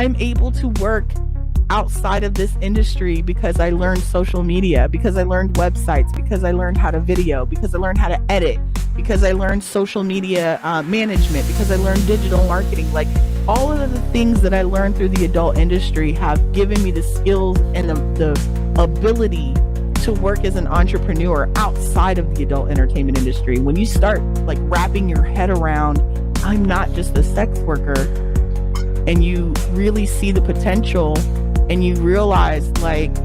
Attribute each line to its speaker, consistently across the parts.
Speaker 1: I'm able to work outside of this industry because I learned social media, because I learned websites, because I learned how to video, because I learned how to edit, because I learned social media management, because I learned digital marketing. Like, all of the things that I learned through the adult industry have given me the skills and the ability to work as an entrepreneur outside of the adult entertainment industry. When you start like wrapping your head around, I'm not just a sex worker, and you really see the potential and you realize like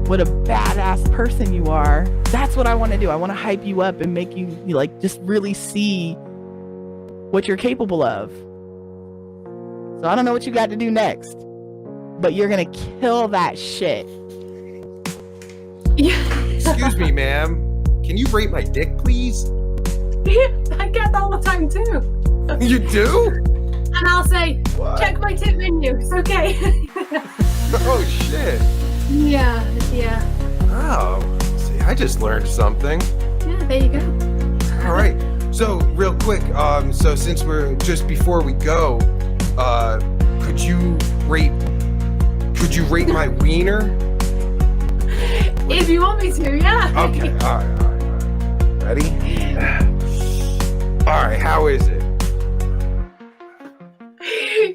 Speaker 1: what a badass person you are, that's what I want to do. I want to hype you up and make you like just really see what you're capable of. So I don't know what you got to do next, but you're gonna kill that shit.
Speaker 2: Excuse me, ma'am. Can you rate my dick, please?
Speaker 3: I get that all the time too.
Speaker 2: You do?
Speaker 3: And I'll say, what? Check my tip menu. It's okay.
Speaker 2: Oh shit.
Speaker 3: Yeah.
Speaker 2: Oh, see, I just learned something.
Speaker 3: Yeah, there you go.
Speaker 2: All right. So real quick, so since we're just before we go, could you rate my wiener?
Speaker 3: If you want me to, yeah.
Speaker 2: Okay. All right. Ready? All right. How is it?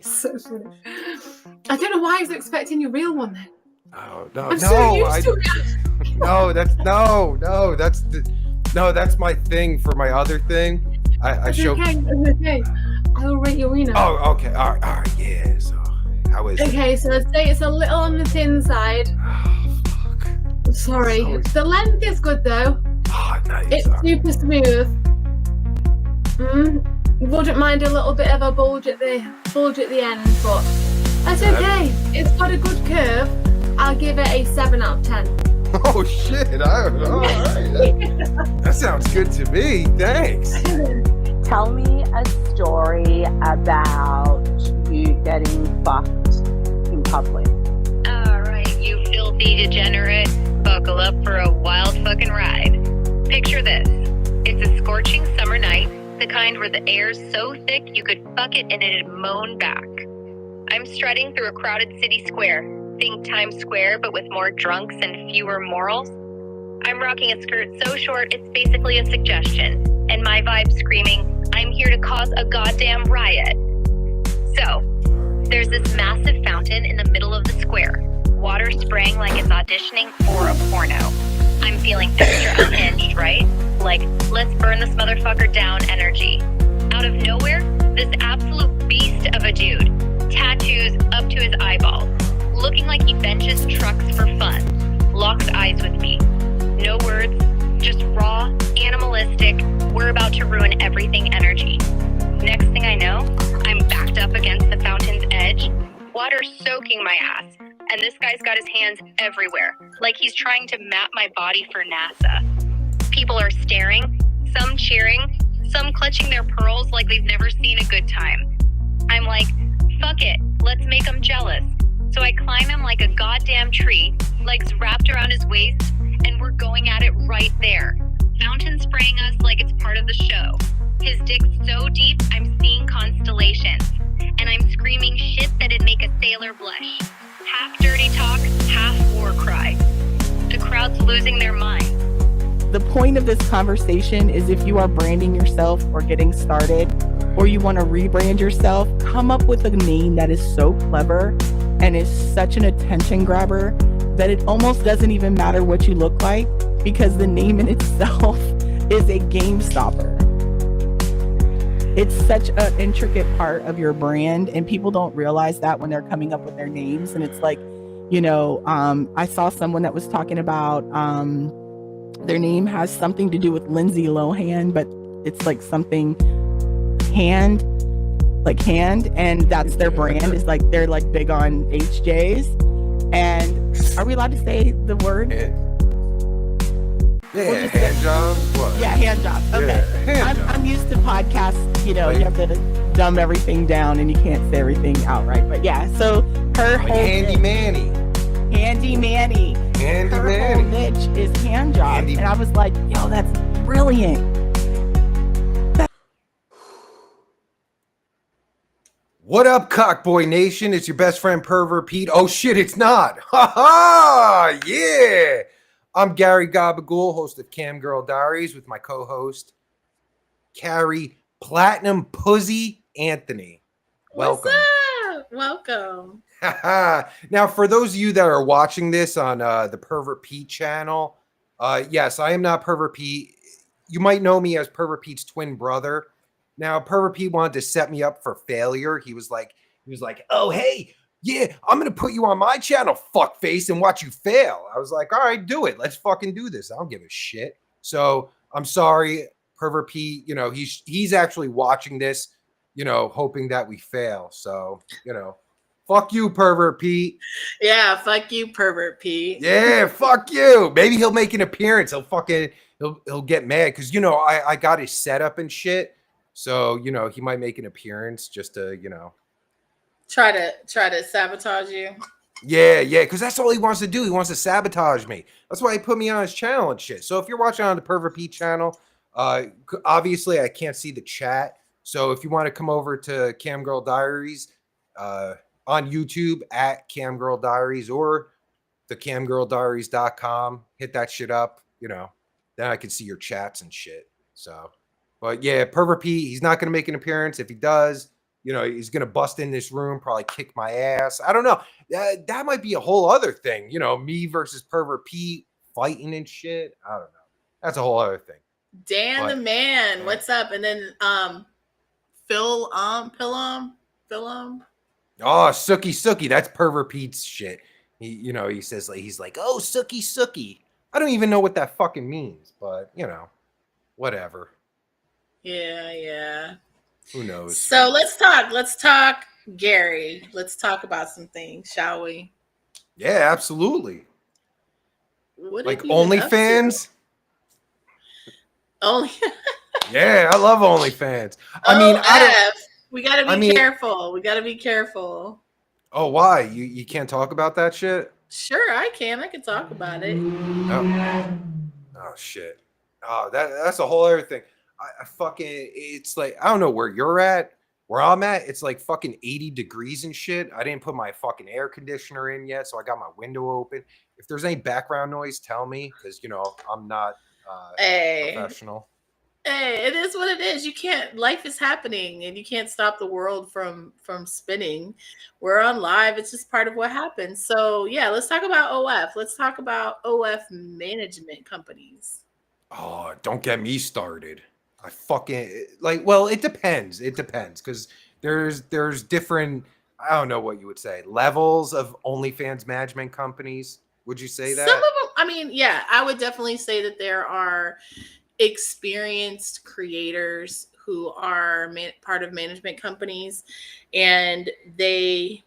Speaker 3: So funny. I don't know why I was expecting your real one then.
Speaker 2: Oh no,
Speaker 3: I'm so used to it.
Speaker 2: That's my thing for my other thing. I show.
Speaker 3: Okay. I'll rate your wiener.
Speaker 2: Oh, okay. All right. Yeah. So, how is it?
Speaker 3: Okay, so I'd say it's a little on the thin side.
Speaker 2: Oh, fuck.
Speaker 3: Sorry. The length is good though.
Speaker 2: Oh, nice.
Speaker 3: It's super smooth. Wouldn't mind a little bit of a bulge at the end, but that's okay. It's got a good curve. I'll give it a 7 out of 10.
Speaker 2: Oh shit! All right. That sounds good to me. Thanks.
Speaker 4: Tell me a story about you getting fucked in public.
Speaker 5: All right, you filthy degenerate. Buckle up for a wild fucking ride. Picture this. It's a scorching summer night, the kind where the air's so thick you could fuck it and it'd moan back. I'm strutting through a crowded city square. Think Times Square, but with more drunks and fewer morals. I'm rocking a skirt so short it's basically a suggestion, and my vibe screaming, I'm here to cause a goddamn riot. So, there's this massive fountain in the middle of the square, water spraying like it's auditioning for a porno. I'm feeling extra unhinged, right? Like, let's burn this motherfucker down energy. Out of nowhere, this absolute beast of a dude, tattoos up to his eyeballs, looking like he benches trucks for fun, locks eyes with me. No words, just raw, animalistic, we're about to ruin everything energy. Next thing I know, I'm backed up against the fountain's edge, water soaking my ass, and this guy's got his hands everywhere, like he's trying to map my body for NASA. People are staring, some cheering, some clutching their pearls like they've never seen a good time. I'm like, fuck it, let's make them jealous. So I climb him like a goddamn tree, legs wrapped around his waist, and we're going at it right there. Fountain spraying us like it's part of the show. His dick's so deep, I'm seeing constellations. And I'm screaming shit that'd make a sailor blush. Half dirty talk, half war cry. The crowd's losing their mind.
Speaker 1: The point of this conversation is if you are branding yourself or getting started, or you want to rebrand yourself, come up with a name that is so clever and is such an attention grabber that it almost doesn't even matter what you look like, because the name in itself is a game stopper. It's such an intricate part of your brand, and people don't realize that when they're coming up with their names. And it's like, I saw someone that was talking about their name has something to do with Lindsay Lohan, but it's like something hand, and that's their brand. Is like they're like big on HJs. And are we allowed to say the word?
Speaker 2: Yeah, hand jobs. What?
Speaker 1: Yeah, hand jobs. Okay,
Speaker 2: yeah,
Speaker 1: I'm used to podcasts. You have to dumb everything down and you can't say everything outright. But yeah, so her
Speaker 2: like
Speaker 1: whole
Speaker 2: Handy Manny.
Speaker 1: Her whole niche is hand jobs, and I was like, yo, that's brilliant.
Speaker 2: What up, Cockboy Nation? It's your best friend Pervert Pete. Oh shit, it's not. Ha ha! Yeah! I'm Gary Gabagool, host of Cam Girl Diaries, with my co-host Kari Platinum Puzzy Anthony. Welcome.
Speaker 6: What's up? Welcome.
Speaker 2: Now, for those of you that are watching this on the Pervert Pete channel, yes, I am not Pervert Pete. You might know me as Pervert Pete's twin brother. Now, Pervert Pete wanted to set me up for failure. He was like, oh, hey, yeah, I'm going to put you on my channel, fuckface, and watch you fail. I was like, all right, do it. Let's fucking do this. I don't give a shit. So I'm sorry, Pervert Pete. You know, he's actually watching this, you know, hoping that we fail. So, you know, fuck you, Pervert Pete.
Speaker 6: Yeah, fuck you, Pervert Pete.
Speaker 2: Yeah, fuck you. Maybe he'll make an appearance. He'll get mad because, you know, I got his setup and shit. So, you know, he might make an appearance just to, you know,
Speaker 6: Try to sabotage you.
Speaker 2: Yeah, because that's all he wants to do. He wants to sabotage me. That's why he put me on his channel and shit. So if you're watching on the Pervert Pete channel, obviously I can't see the chat. So if you want to come over to Cam Girl Diaries on YouTube at Cam Girl Diaries or the camgirldiaries.com, hit that shit up, you know, then I can see your chats and shit. So, but yeah, Pervert Pete, he's not going to make an appearance. If he does, you know, he's going to bust in this room, probably kick my ass. I don't know. That might be a whole other thing. You know, me versus Pervert Pete fighting and shit. I don't know. That's a whole other thing.
Speaker 6: Dan the man, what's up? And then Phil Pilum.
Speaker 2: Oh, Sookie. That's Pervert Pete's shit. He says like he's like, oh, Sookie. I don't even know what that fucking means, but you know, whatever.
Speaker 6: Yeah.
Speaker 2: Who knows?
Speaker 6: So let's talk Gary. Let's talk about some things, shall we?
Speaker 2: Yeah, absolutely.
Speaker 6: What
Speaker 2: like OnlyFans?
Speaker 6: Only
Speaker 2: Yeah, I love OnlyFans.
Speaker 6: We gotta be careful. We gotta be careful.
Speaker 2: Oh, why? You can't talk about that shit?
Speaker 6: Sure, I can. I can talk about it.
Speaker 2: Oh shit. Oh, that's a whole other thing. I fucking, it's like, I don't know where you're at. Where I'm at, it's like fucking 80 degrees and shit. I didn't put my fucking air conditioner in yet, so I got my window open. If there's any background noise, tell me, because, you know, I'm not professional.
Speaker 6: Hey, it is what it is. You can't, life is happening and you can't stop the world from spinning. We're on live. It's just part of what happens. So yeah, let's talk about OF. Let's talk about OF management companies.
Speaker 2: Oh, don't get me started. I fucking like, well, it depends. It depends because there's different, I don't know what you would say, levels of OnlyFans management companies. Would you say that?
Speaker 6: Some of them, I mean, yeah, I would definitely say that there are experienced creators who are part of management companies, and they,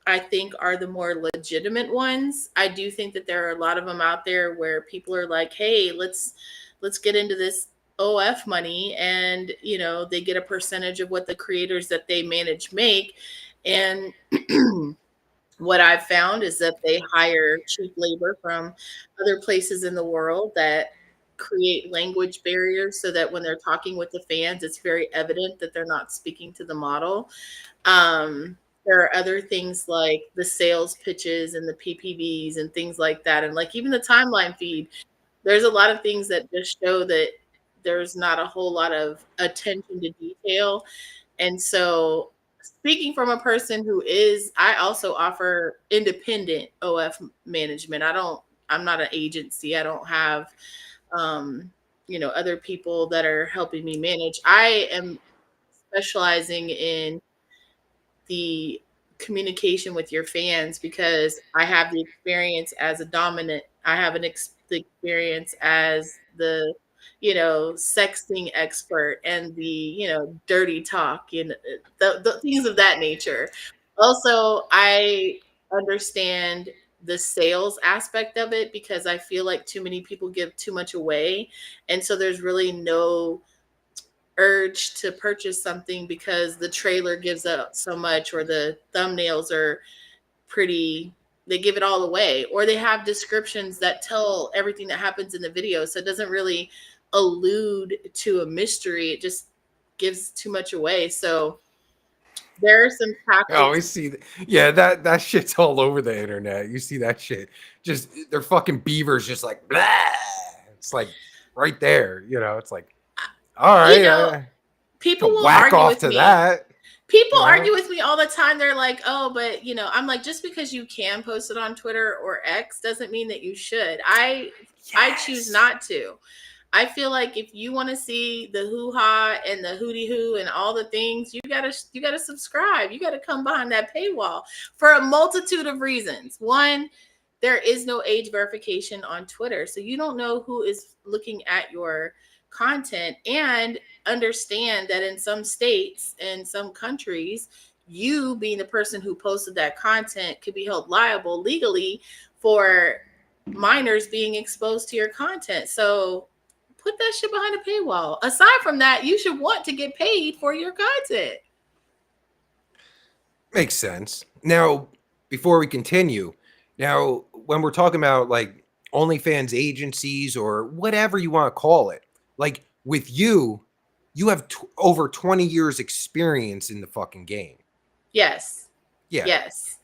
Speaker 6: I think, are the more legitimate ones. I do think that there are a lot of them out there where people are like, hey, let's get into this OF money, and you know, they get a percentage of what the creators that they manage make. And what I've found is that they hire cheap labor from other places in the world that create language barriers so that when they're talking with the fans, it's very evident that they're not speaking to the model. There are other things like the sales pitches and the PPVs and things like that. And like even the timeline feed, there's a lot of things that just show that there's not a whole lot of attention to detail. And so speaking from a person who I also offer independent OF management. I'm not an agency. I don't have, other people that are helping me manage. I am specializing in the communication with your fans because I have the experience as a dominant. I have the experience as the, sexting expert and the, dirty talk, the things of that nature. Also, I understand the sales aspect of it because I feel like too many people give too much away. And so there's really no urge to purchase something because the trailer gives out so much, or the thumbnails are pretty, they give it all away, or they have descriptions that tell everything that happens in the video. So it doesn't really allude to a mystery. It just gives too much away. So There are some
Speaker 2: Oh, we
Speaker 6: tactics.
Speaker 2: see. Yeah, that shit's all over the internet. You see that shit. Just they're fucking beavers, just like blah. It's like right there. You know, it's like all
Speaker 6: You
Speaker 2: right.
Speaker 6: know,
Speaker 2: I
Speaker 6: people
Speaker 2: can
Speaker 6: will
Speaker 2: whack
Speaker 6: argue
Speaker 2: off
Speaker 6: with
Speaker 2: to
Speaker 6: me.
Speaker 2: that.
Speaker 6: People
Speaker 2: You know?
Speaker 6: argue with me all the time. They're like, oh, but you know, I'm like, just because you can post it on Twitter or X doesn't mean that you should. I choose not to. I feel like if you want to see the hoo-ha and the hooty-hoo and all the things, you gotta subscribe. You gotta come behind that paywall for a multitude of reasons. One, there is no age verification on Twitter, so you don't know who is looking at your content. And understand that in some states and some countries, you being the person who posted that content could be held liable legally for minors being exposed to your content. So put that shit behind a paywall. Aside from that, you should want to get paid for your content.
Speaker 2: Makes sense. Now, before we continue, now when we're talking about like OnlyFans agencies or whatever you want to call it, like with you have over 20 years experience in the fucking game.
Speaker 6: Yes.
Speaker 2: Yeah.
Speaker 6: Yes.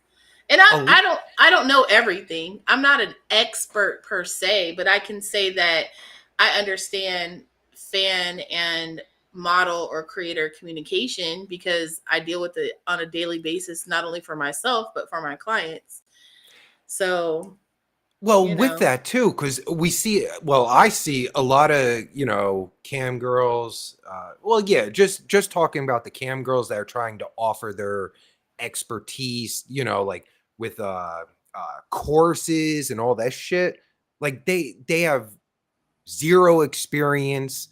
Speaker 6: And I don't know everything. I'm not an expert per se, but I can say that I understand fan and model or creator communication because I deal with it on a daily basis, not only for myself, but for my clients. So,
Speaker 2: Well,
Speaker 6: you
Speaker 2: with
Speaker 6: know.
Speaker 2: that too, because I see a lot of, you know, cam girls. Just talking about the cam girls that are trying to offer their expertise, you know, like with courses and all that shit. Like they have zero experience,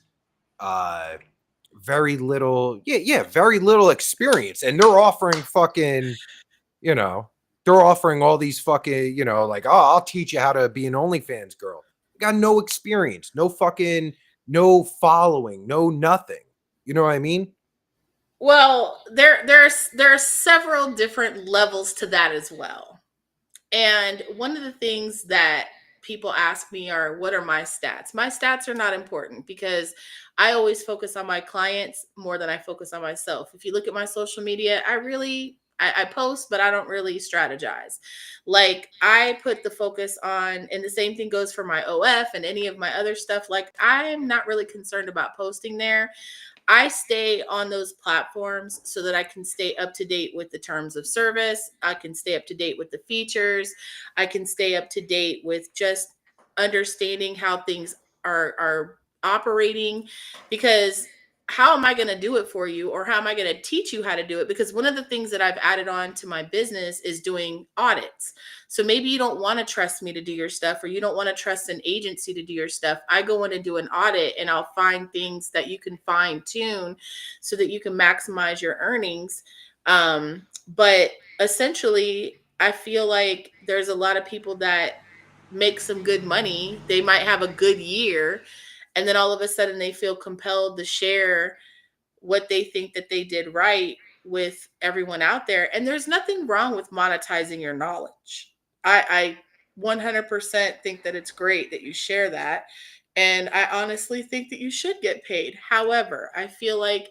Speaker 2: very little, very little experience, and they're offering fucking, you know, they're offering all these fucking, you know, like, oh, I'll teach you how to be an OnlyFans girl. Got no experience, no following, no nothing. You know what I mean?
Speaker 6: Well, there are several different levels to that as well. And one of the things that people ask me are, what are my stats? My stats are not important because I always focus on my clients more than I focus on myself. If you look at my social media, I post, but I don't really strategize. Like I put the focus on, and the same thing goes for my OF and any of my other stuff. Like I'm not really concerned about posting there. I stay on those platforms so that I can stay up to date with the terms of service. I can stay up to date with the features. I can stay up to date with just understanding how things are operating, because how am I going to do it for you, or how am I going to teach you how to do it? Because one of the things that I've added on to my business is doing audits. So maybe you don't want to trust me to do your stuff, or you don't want to trust an agency to do your stuff. I go in and do an audit, and I'll find things that you can fine tune so that you can maximize your earnings. But essentially, I feel like there's a lot of people that make some good money. They might have a good year, and then all of a sudden they feel compelled to share what they think that they did right with everyone out there. And there's nothing wrong with monetizing your knowledge. I 100% think that it's great that you share that. And I honestly think that you should get paid. However, I feel like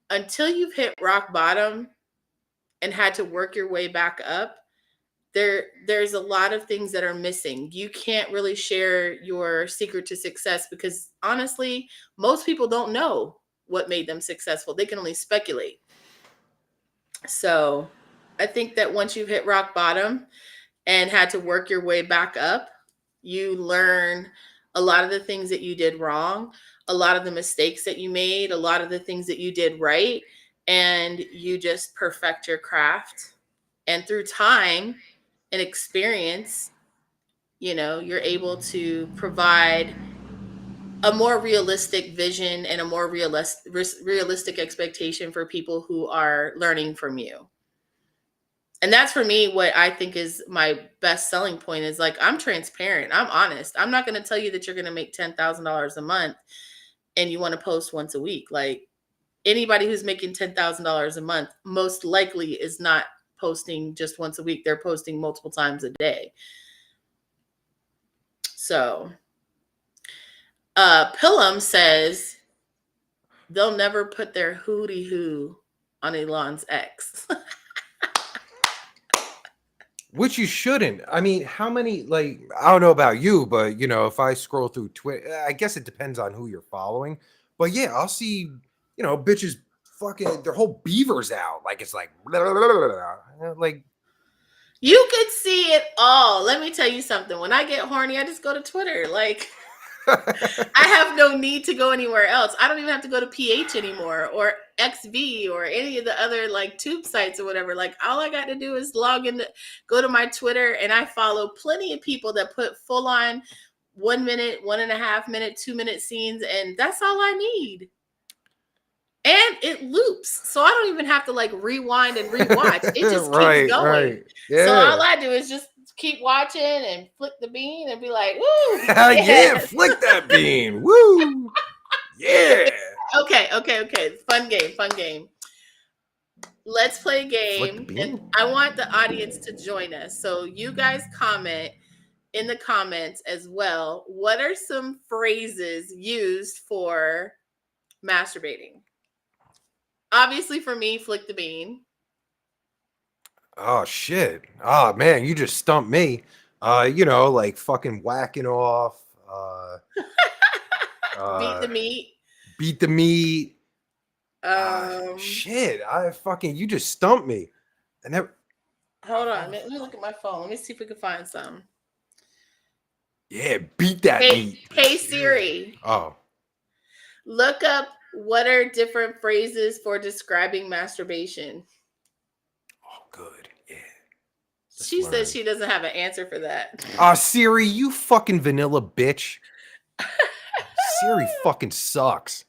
Speaker 6: until you've hit rock bottom and had to work your way back up, there's a lot of things that are missing. You can't really share your secret to success because honestly, most people don't know what made them successful. They can only speculate. So I think that once you've hit rock bottom and had to work your way back up, you learn a lot of the things that you did wrong, a lot of the mistakes that you made, a lot of the things that you did right, and you just perfect your craft. And through time and experience, you know, you're able to provide a more realistic vision and a more realistic expectation for people who are learning from you. And that's for me what I think is my best selling point is like, I'm transparent. I'm honest. I'm not going to tell you that you're going to make $10,000 a month and you want to post once a week. Like anybody who's making $10,000 a month most likely is not posting just once a week. They're posting multiple times a day. So Pillam says they'll never put their hootie hoo on Elon's ex.
Speaker 2: Which you shouldn't. I mean, how many, like, I don't know about you, but, you know, if I scroll through Twitter, I guess it depends on who you're following. But yeah, I'll see, you know, bitches fucking, their whole beavers out. Like, it's like, like,
Speaker 6: You could see it all. Let me tell you something. When I get horny, I just go to Twitter. Like, I have no need to go anywhere else. I don't even have to go to PH anymore or XV or any of the other like tube sites or whatever. Like all I got to do is log in, go to my Twitter, and I follow plenty of people that put full on 1 minute, 1.5 minute, 2 minute scenes, and that's all I need. And it loops, so I don't even have to like rewind and rewatch. It just keeps going.
Speaker 2: Right. Yeah.
Speaker 6: So all I do is just keep watching and flick the bean and be like, "Woo,
Speaker 2: yeah, flick that bean, woo, yeah."
Speaker 6: Okay. Fun game. Let's play a game, and I want the audience to join us. So you guys comment in the comments as well. What are some phrases used for masturbating? Obviously, for me, flick the bean.
Speaker 2: Oh shit! Oh man, you just stumped me. You know, like fucking whacking off.
Speaker 6: Beat the meat.
Speaker 2: Beat the meat. Shit! You just stumped me. I never.
Speaker 6: Hold on, let me look at my phone. Let me see if we can find some.
Speaker 2: Yeah, beat that meat.
Speaker 6: Hey Siri.
Speaker 2: Oh.
Speaker 6: Look up what are different phrases for describing masturbation.
Speaker 2: Oh, good. Yeah.
Speaker 6: She says she doesn't have an answer for that.
Speaker 2: Siri, you fucking vanilla bitch. Siri fucking sucks.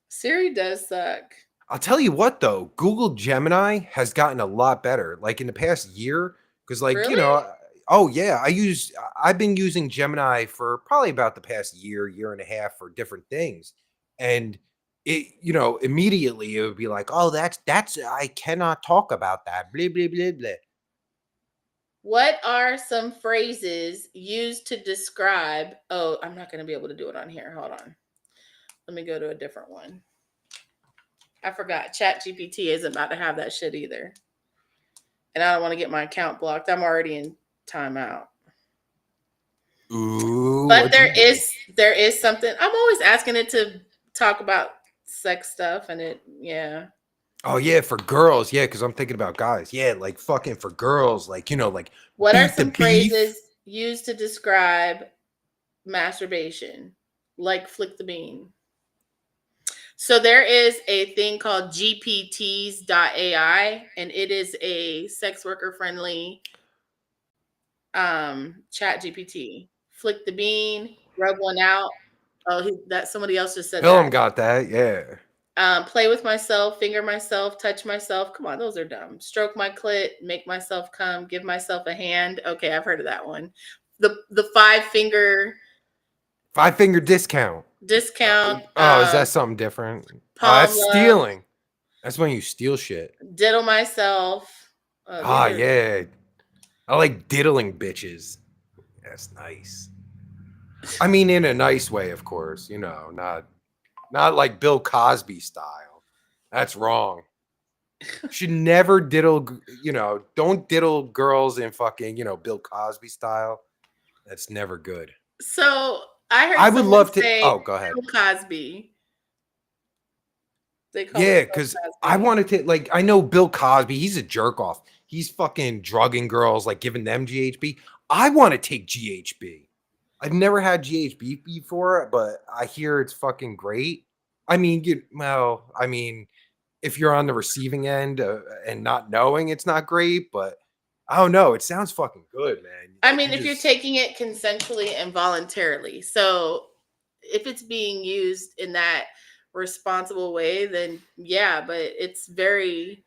Speaker 6: Siri does suck.
Speaker 2: I'll tell you what though, Google Gemini has gotten a lot better. Like in the past year, because like
Speaker 6: Really?
Speaker 2: you know, oh yeah, I've been using Gemini for probably about the past year and a half for different things, and it, you know, immediately it would be like, oh, that's I cannot talk about that. Blah blah blah blah.
Speaker 6: What are some phrases used to describe? Oh, I'm not going to be able to do it on here. Hold on. Let me go to a different one. I forgot. ChatGPT isn't about to have that shit either. And I don't want to get my account blocked. I'm already in timeout.
Speaker 2: Ooh,
Speaker 6: but there is something. I'm always asking it to talk about sex stuff, and it, yeah.
Speaker 2: Oh yeah, for girls, yeah, because I'm thinking about guys. Yeah, like fucking for girls, like, you know, like
Speaker 6: what are
Speaker 2: beat the
Speaker 6: some
Speaker 2: beef.
Speaker 6: phrases used to describe masturbation? Like flick the bean. So there is a thing called GPTs.ai, and it is a sex worker friendly chat GPT. Flick the bean, rub one out. Oh, that somebody else just said
Speaker 2: Film
Speaker 6: that.
Speaker 2: got that, yeah.
Speaker 6: Play with myself, finger myself, touch myself. Come on, those are dumb. Stroke my clit, make myself come, give myself a hand. Okay, I've heard of that one. The 5-finger
Speaker 2: discount.
Speaker 6: Discount.
Speaker 2: Is that something different? That's stealing. That's when you steal shit.
Speaker 6: Diddle myself.
Speaker 2: Yeah. I like diddling bitches. That's nice. I mean, in a nice way, of course. You know, not like Bill Cosby style. That's wrong. Should never diddle, you know, don't diddle girls in fucking, you know, Bill Cosby style. That's never good.
Speaker 6: So I heard
Speaker 2: I would love to.
Speaker 6: say
Speaker 2: Oh, go ahead.
Speaker 6: Bill Cosby.
Speaker 2: Yeah, because I wanted to, like, I know Bill Cosby, he's a jerk off. He's fucking drugging girls, like giving them GHB. I want to take GHB. I've never had GHB before, but I hear it's fucking great. I mean, if you're on the receiving end and not knowing, it's not great, but I don't know. It sounds fucking good, man.
Speaker 6: I mean, if you're taking it consensually and voluntarily. So if it's being used in that responsible way, then yeah, but it's very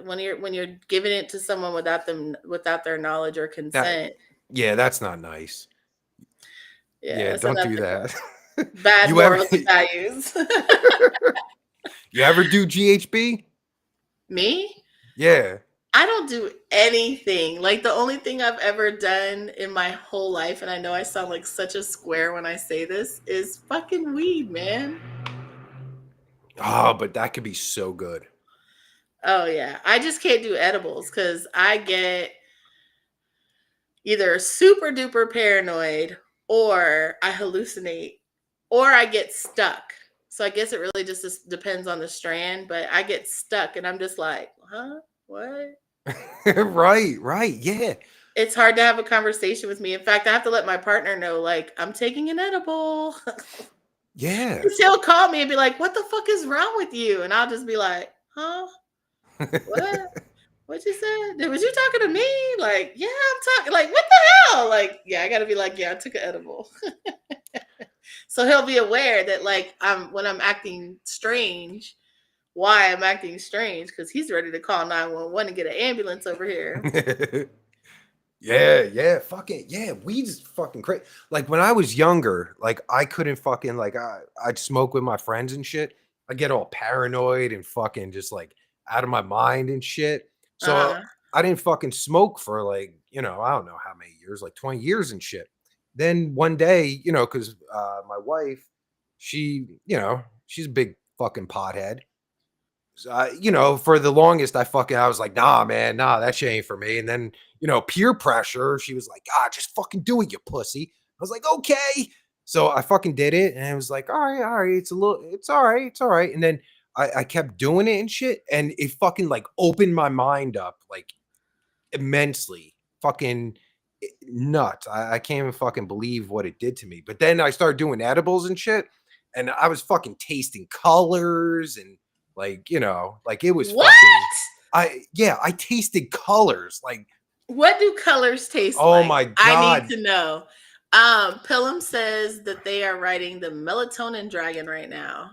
Speaker 6: when you're giving it to someone without their knowledge or consent.
Speaker 2: That's not nice. Yeah, don't do that.
Speaker 6: Bad morals and values.
Speaker 2: You ever do GHB?
Speaker 6: Me?
Speaker 2: Yeah.
Speaker 6: I don't do anything. Like the only thing I've ever done in my whole life, and I know I sound like such a square when I say this, is fucking weed, man.
Speaker 2: Oh, but that could be so good.
Speaker 6: Oh yeah, I just can't do edibles because I get either super duper paranoid, or I hallucinate, or I get stuck. So I guess it really just depends on the strand, but I get stuck and I'm just like, huh? What?
Speaker 2: Right. Yeah.
Speaker 6: It's hard to have a conversation with me. In fact, I have to let my partner know, like, I'm taking an edible.
Speaker 2: Yeah.
Speaker 6: 'Cause he'll call me and be like, what the fuck is wrong with you? And I'll just be like, huh? What? What you said? Was you talking to me? Like, yeah, I'm talking. Like, what the hell? Like, yeah, I gotta be like, yeah, I took an edible. So he'll be aware that, like, when I'm acting strange, why I'm acting strange, because he's ready to call 911 and get an ambulance over here.
Speaker 2: Yeah, fucking yeah, weed's fucking crazy. Like when I was younger, like I couldn't fucking like I'd smoke with my friends and shit. I get all paranoid and fucking just like out of my mind and shit. So
Speaker 6: Uh-huh.
Speaker 2: I didn't fucking smoke for like, I don't know how many years, like 20 years and shit. Then one day, because my wife, she, she's a big fucking pothead. For the longest, I was like, nah, man, nah, that shit ain't for me. And then, peer pressure, she was like, just fucking do it, you pussy. I was like, okay. So I fucking did it. And I was like, all right. It's all right. And then I kept doing it and shit. And it fucking like opened my mind up like immensely. Fucking nuts. I can't even fucking believe what it did to me. But then I started doing edibles and shit. And I was fucking tasting colors and like, like it was
Speaker 6: What?
Speaker 2: fucking, I tasted colors. Like,
Speaker 6: What do colors taste
Speaker 2: oh
Speaker 6: like?
Speaker 2: my God.
Speaker 6: I need to know. Pillam says that they are writing the Melatonin Dragon right now.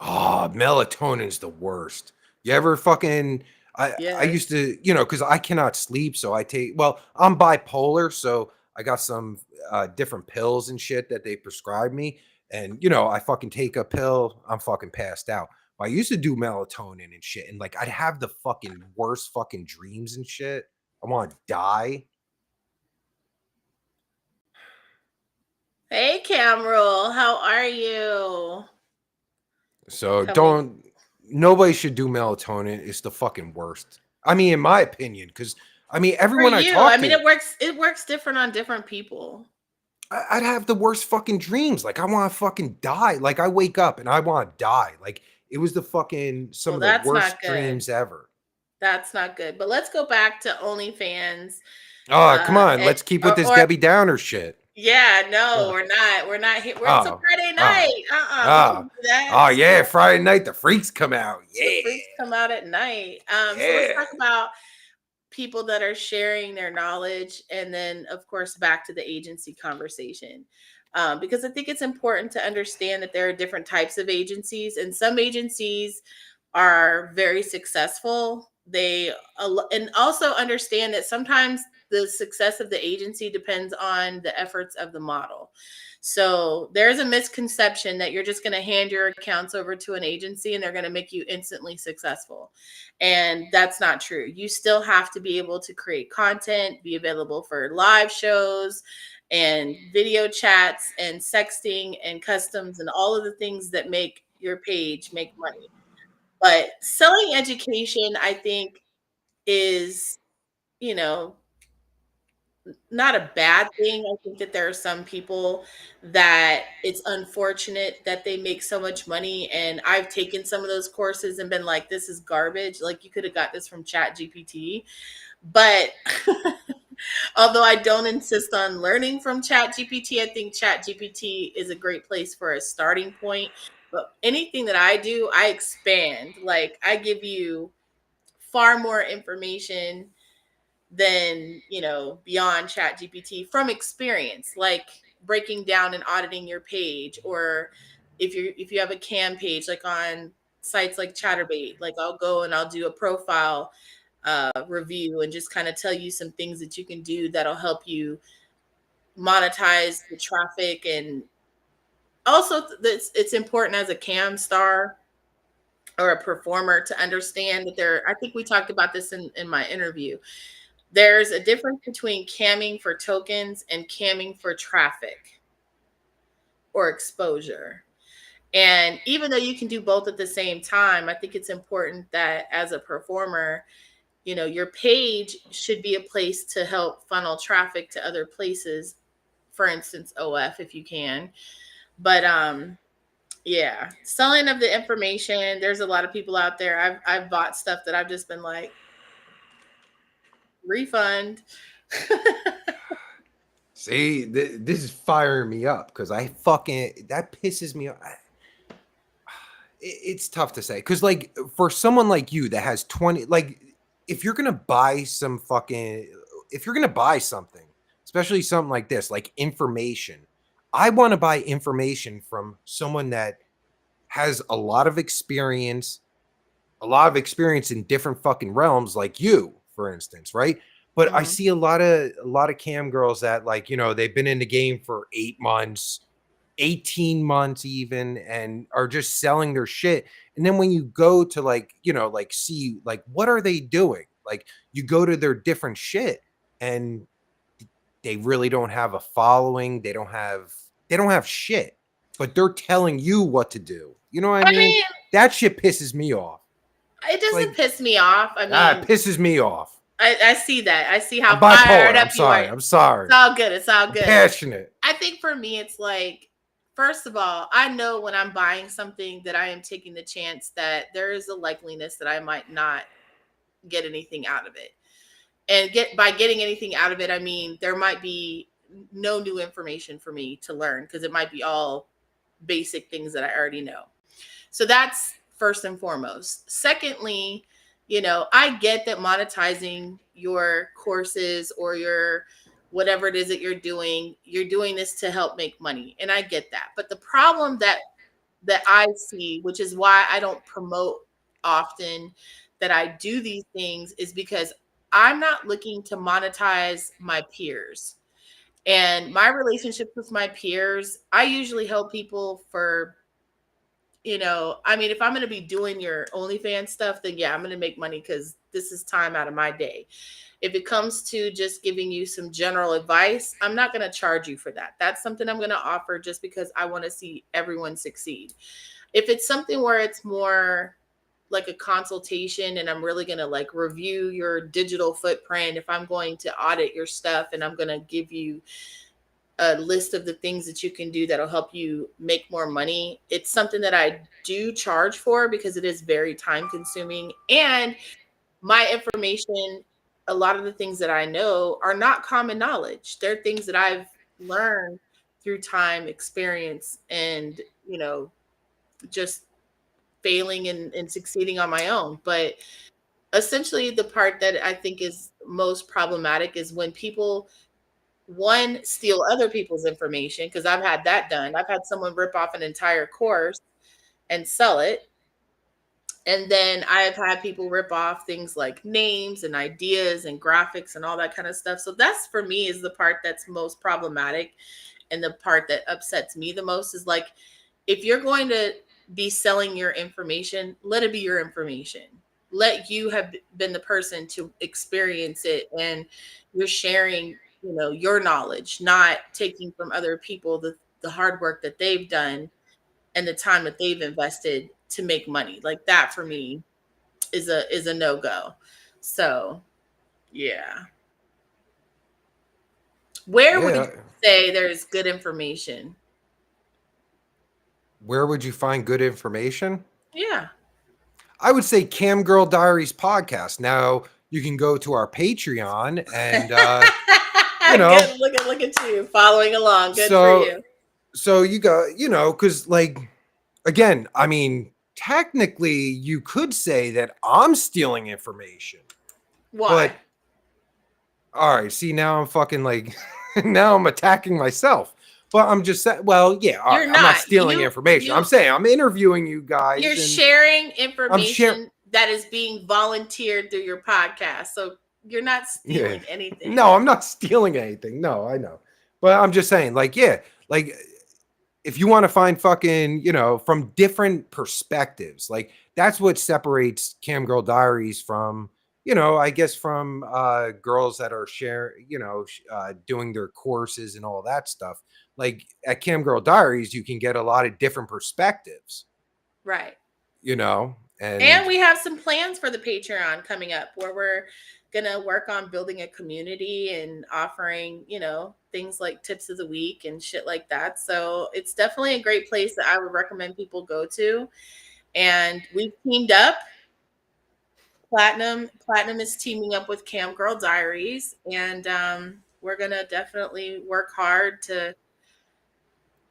Speaker 2: Oh, melatonin's the worst. You ever fucking, I
Speaker 6: Yes.
Speaker 2: used to, because I cannot sleep. So I'm bipolar. So I got some different pills and shit that they prescribe me. And, I fucking take a pill, I'm fucking passed out. I used to do melatonin and shit. And like, I'd have the fucking worst fucking dreams and shit. I want to die.
Speaker 6: Hey, Camrol, how are you?
Speaker 2: So
Speaker 6: Tell me.
Speaker 2: nobody should do melatonin. It's the fucking worst. I mean, in my opinion, because everyone
Speaker 6: For
Speaker 2: I
Speaker 6: you,
Speaker 2: talk
Speaker 6: I mean,
Speaker 2: to,
Speaker 6: it works different on different people.
Speaker 2: I'd have the worst fucking dreams. Like I want to fucking die. Like I wake up and I want to die. Like it was some
Speaker 6: Well,
Speaker 2: of the
Speaker 6: that's
Speaker 2: worst
Speaker 6: not good.
Speaker 2: dreams ever.
Speaker 6: That's not good. But let's go back to OnlyFans.
Speaker 2: Oh, come on. Let's keep with this Debbie Downer shit.
Speaker 6: Yeah, no, we're not. We're not here. It's a Friday night. We can't do that.
Speaker 2: Oh yeah, Friday night the freaks come out. Yeah.
Speaker 6: The freaks come out at night. So let's talk about people that are sharing their knowledge, and then of course back to the agency conversation. Because I think it's important to understand that there are different types of agencies, and some agencies are very successful. And also understand that sometimes the success of the agency depends on the efforts of the model. So there's a misconception that you're just going to hand your accounts over to an agency and they're going to make you instantly successful. And that's not true. You still have to be able to create content, be available for live shows and video chats and sexting and customs and all of the things that make your page make money. But selling education, I think, is, not a bad thing. I think that there are some people that it's unfortunate that they make so much money. And I've taken some of those courses and been like, this is garbage. Like you could have got this from Chat GPT. But although I don't insist on learning from Chat GPT, I think Chat GPT is a great place for a starting point. But anything that I do, I expand. Like I give you far more information than, beyond Chat GPT from experience, like breaking down and auditing your page. Or if you have a cam page, like on sites like Chaturbate, like I'll go and I'll do a profile review and just kind of tell you some things that you can do that'll help you monetize the traffic. And also it's important as a cam star or a performer to understand that I think we talked about this in my interview. There's a difference between camming for tokens and camming for traffic or exposure. And even though you can do both at the same time, I think it's important that as a performer, your page should be a place to help funnel traffic to other places. For instance, OF if you can. But yeah, selling of the information. There's a lot of people out there. I've bought stuff that I've just been like, refund.
Speaker 2: See, this is firing me up because that pisses me off. It's tough to say because, like, for someone like you that has 20, like, if you're gonna buy something, especially something like this, like information, I want to buy information from someone that has a lot of experience in different fucking realms, like you, for instance, right? But I see a lot of cam girls that, like, they've been in the game for 8 months, 18 months even, and are just selling their shit. And then when you go to, like, like, see, like, what are they doing? Like, you go to their different shit and they really don't have a following. They don't have shit, but they're telling you what to do. You know what I mean? That shit pisses me off.
Speaker 6: It doesn't piss me off. I mean,
Speaker 2: it pisses me off.
Speaker 6: I see that. I see how
Speaker 2: I'm bipolar.
Speaker 6: fired up
Speaker 2: I'm sorry.
Speaker 6: you are.
Speaker 2: I'm sorry.
Speaker 6: It's all good. It's all good.
Speaker 2: I'm passionate.
Speaker 6: I think for me, it's like, first of all, I know when I'm buying something that I am taking the chance that there is a likeliness that I might not get anything out of it. And by getting anything out of it, I mean, there might be no new information for me to learn because it might be all basic things that I already know. So that's first and foremost. Secondly, I get that monetizing your courses or your whatever it is that you're doing this to help make money. And I get that. But the problem that I see, which is why I don't promote often that I do these things, is because I'm not looking to monetize my peers. And my relationships with my peers, I usually help people for, I mean, if I'm going to be doing your OnlyFans stuff, then yeah, I'm going to make money because this is time out of my day. If it comes to just giving you some general advice, I'm not going to charge you for that. That's something I'm going to offer just because I want to see everyone succeed. If it's something where it's more like a consultation and I'm really going to like review your digital footprint, if I'm going to audit your stuff and I'm going to give you a list of the things that you can do that'll help you make more money, it's something that I do charge for because it is very time consuming. And my information, a lot of the things that I know are not common knowledge. They're things that I've learned through time, experience, and, just failing and succeeding on my own. But essentially the part that I think is most problematic is when people, one, steal other people's information, because I've had that done. I've had someone rip off an entire course and sell it. And then I've had people rip off things like names and ideas and graphics and all that kind of stuff. So that's, for me, is the part that's most problematic. And the part that upsets me the most is, like, if you're going to be selling your information, let it be your information. Let you have been the person to experience it, and you're sharing, your knowledge, not taking from other people the hard work that they've done and the time that they've invested to make money. Like, that for me is a no-go. So yeah. Where would you say there's good information?
Speaker 2: Where would you find good information?
Speaker 6: Yeah.
Speaker 2: I would say Cam Girl Diaries Podcast. Now you can go to our Patreon and
Speaker 6: look at you following along. Good for you.
Speaker 2: So you go, because, like, again, I mean, technically you could say that I'm stealing information.
Speaker 6: Why?
Speaker 2: But all right, see, now I'm fucking like now I'm attacking myself. But I'm just saying, well, yeah, all right, I'm not stealing information. I'm saying I'm interviewing you guys.
Speaker 6: You're sharing information that is being volunteered through your podcast. So you're not stealing anything.
Speaker 2: No, I'm not stealing anything. No, I know. But I'm just saying, like, yeah, like, if you want to find fucking, from different perspectives, like, that's what separates Cam Girl Diaries from, I guess from girls that are doing their courses and all that stuff. like at Cam Girl Diaries, you can get a lot of different perspectives,
Speaker 6: Right.
Speaker 2: you know,
Speaker 6: And we have some plans for the Patreon coming up where we're going to work on building a community and offering, you know, things like tips of the week and shit like that. So it's definitely a great place that I would recommend people go to. And we've teamed up. Platinum is teaming up with Cam Girl Diaries, and we're going to definitely work hard to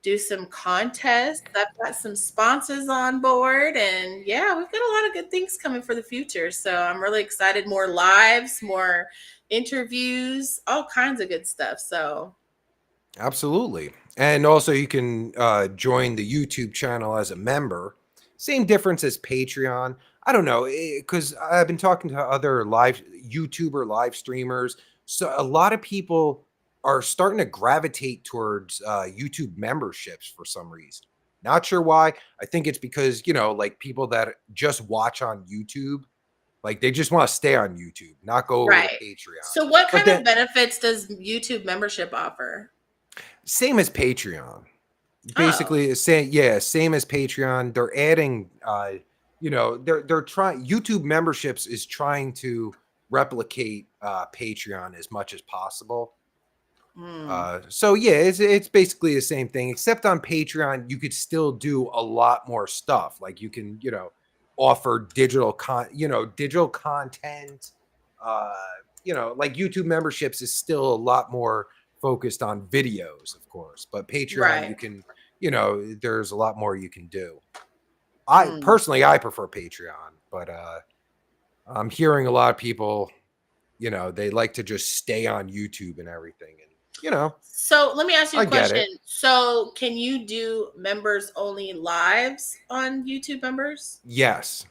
Speaker 6: do some contests. I've got some sponsors on board, and yeah, we've got a lot of good things coming for the future. So I'm really excited. More lives, more interviews, all kinds of good stuff. So
Speaker 2: absolutely. And also you can join the YouTube channel as a member. Same difference as Patreon. I don't know, because I've been talking to other YouTuber live streamers. So a lot of people are starting to gravitate towards YouTube memberships for some reason. Not sure why. I think it's because, you know, like people that just watch on YouTube, like they just want to stay on YouTube, not go over to Patreon.
Speaker 6: So what kind of benefits does YouTube membership offer?
Speaker 2: Same as Patreon. Basically, same as Patreon. They're adding, you know, they're trying. YouTube memberships is trying to replicate Patreon as much as possible. So yeah, it's basically the same thing, except on Patreon you could still do a lot more stuff. Like you can, you know, offer digital content. You know, like YouTube memberships is still a lot more focused on videos, of course, but Patreon you can, you know, there's a lot more you can do. I personally, I prefer Patreon, but I'm hearing a lot of people, you know, they like to just stay on YouTube and everything, and you know.
Speaker 6: So let me ask you a question. So can you do members only lives on YouTube members?
Speaker 2: Yes.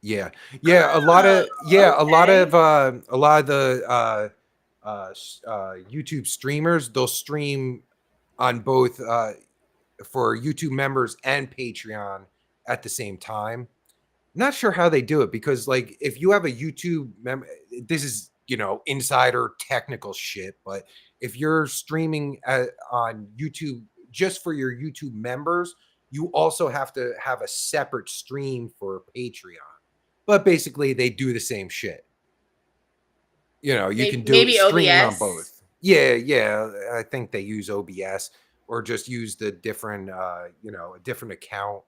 Speaker 2: Yeah. A lot of the YouTube streamers, they'll stream on both for YouTube members and Patreon at the same time. Not sure how they do it, because like if you have a YouTube member, this is, you know, insider technical shit, but if you're streaming on YouTube just for your YouTube members, you also have to have a separate stream for Patreon. But basically they do the same shit. You know, you can do stream on both. Yeah. I think they use OBS or just use the different, you know, a different account.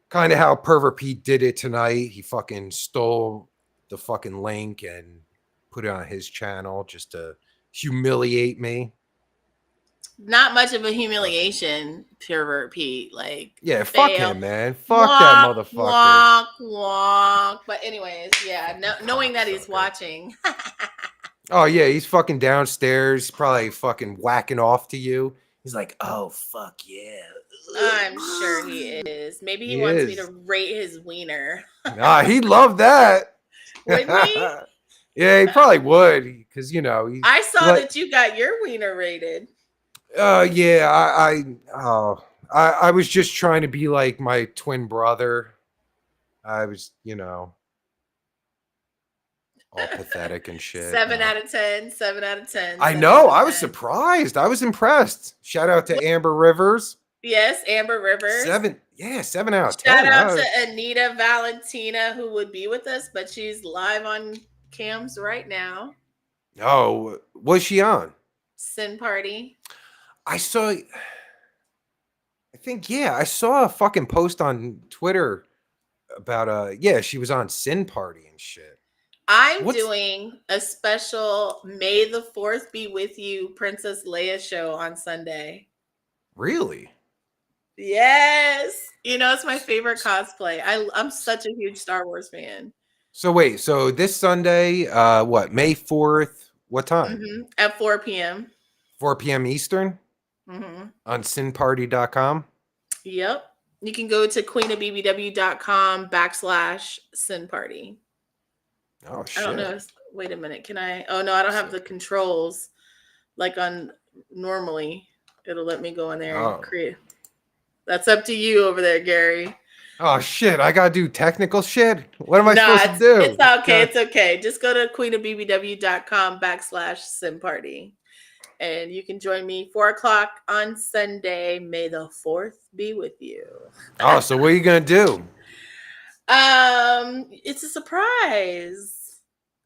Speaker 2: Kind of how Pervert Pete did it tonight. He fucking stole the fucking link and put it on his channel just to humiliate me.
Speaker 6: Not much of a humiliation, Pervert Pete. Like,
Speaker 2: yeah, fuck him, man. Fuck that motherfucker.
Speaker 6: Walk. But anyways, yeah, knowing that he's watching.
Speaker 2: Oh yeah, he's fucking downstairs, probably fucking whacking off to you. He's like, oh fuck yeah.
Speaker 6: I'm sure he is. Maybe he wants me to rate his wiener.
Speaker 2: He'd love that.
Speaker 6: Wouldn't he?
Speaker 2: Yeah, he probably would, because you know.
Speaker 6: I saw that you got your wiener rated.
Speaker 2: Yeah, I was just trying to be like my twin brother. I was, you know, all pathetic and shit.
Speaker 6: 7 out of 10. 7 out of 10.
Speaker 2: I know. I was surprised. I was impressed. Shout out to Amber Rivers.
Speaker 6: Yes, Amber Rivers. 7 out of 10. Shout out to Anita Valentina, who would be with us, but she's live on cams right now.
Speaker 2: Oh, was she on?
Speaker 6: Sin Party.
Speaker 2: I saw a fucking post on Twitter about she was on Sin Party and shit.
Speaker 6: I'm doing a special May the 4th be with you Princess Leia show on Sunday.
Speaker 2: Really?
Speaker 6: Yes. You know, it's my favorite cosplay. I'm such a huge Star Wars fan.
Speaker 2: So wait, so this Sunday, May 4th, what time?
Speaker 6: At 4 p.m.
Speaker 2: 4 p.m. Eastern? On sinparty.com?
Speaker 6: Yep. You can go to queenofbbw.com/sinparty.
Speaker 2: Oh, shit.
Speaker 6: I don't know. Wait a minute. Can I? Oh, no, I don't have the controls. Like on normally, it'll let me go in there and create. That's up to you over there, Gary.
Speaker 2: Oh, shit. I got to do technical shit? What am I supposed to do?
Speaker 6: It's okay. It's okay. Just go to queenofbbw.com/sinparty. And you can join me 4:00 on Sunday. May the 4th be with you.
Speaker 2: Oh, so what are you gonna do?
Speaker 6: It's a surprise.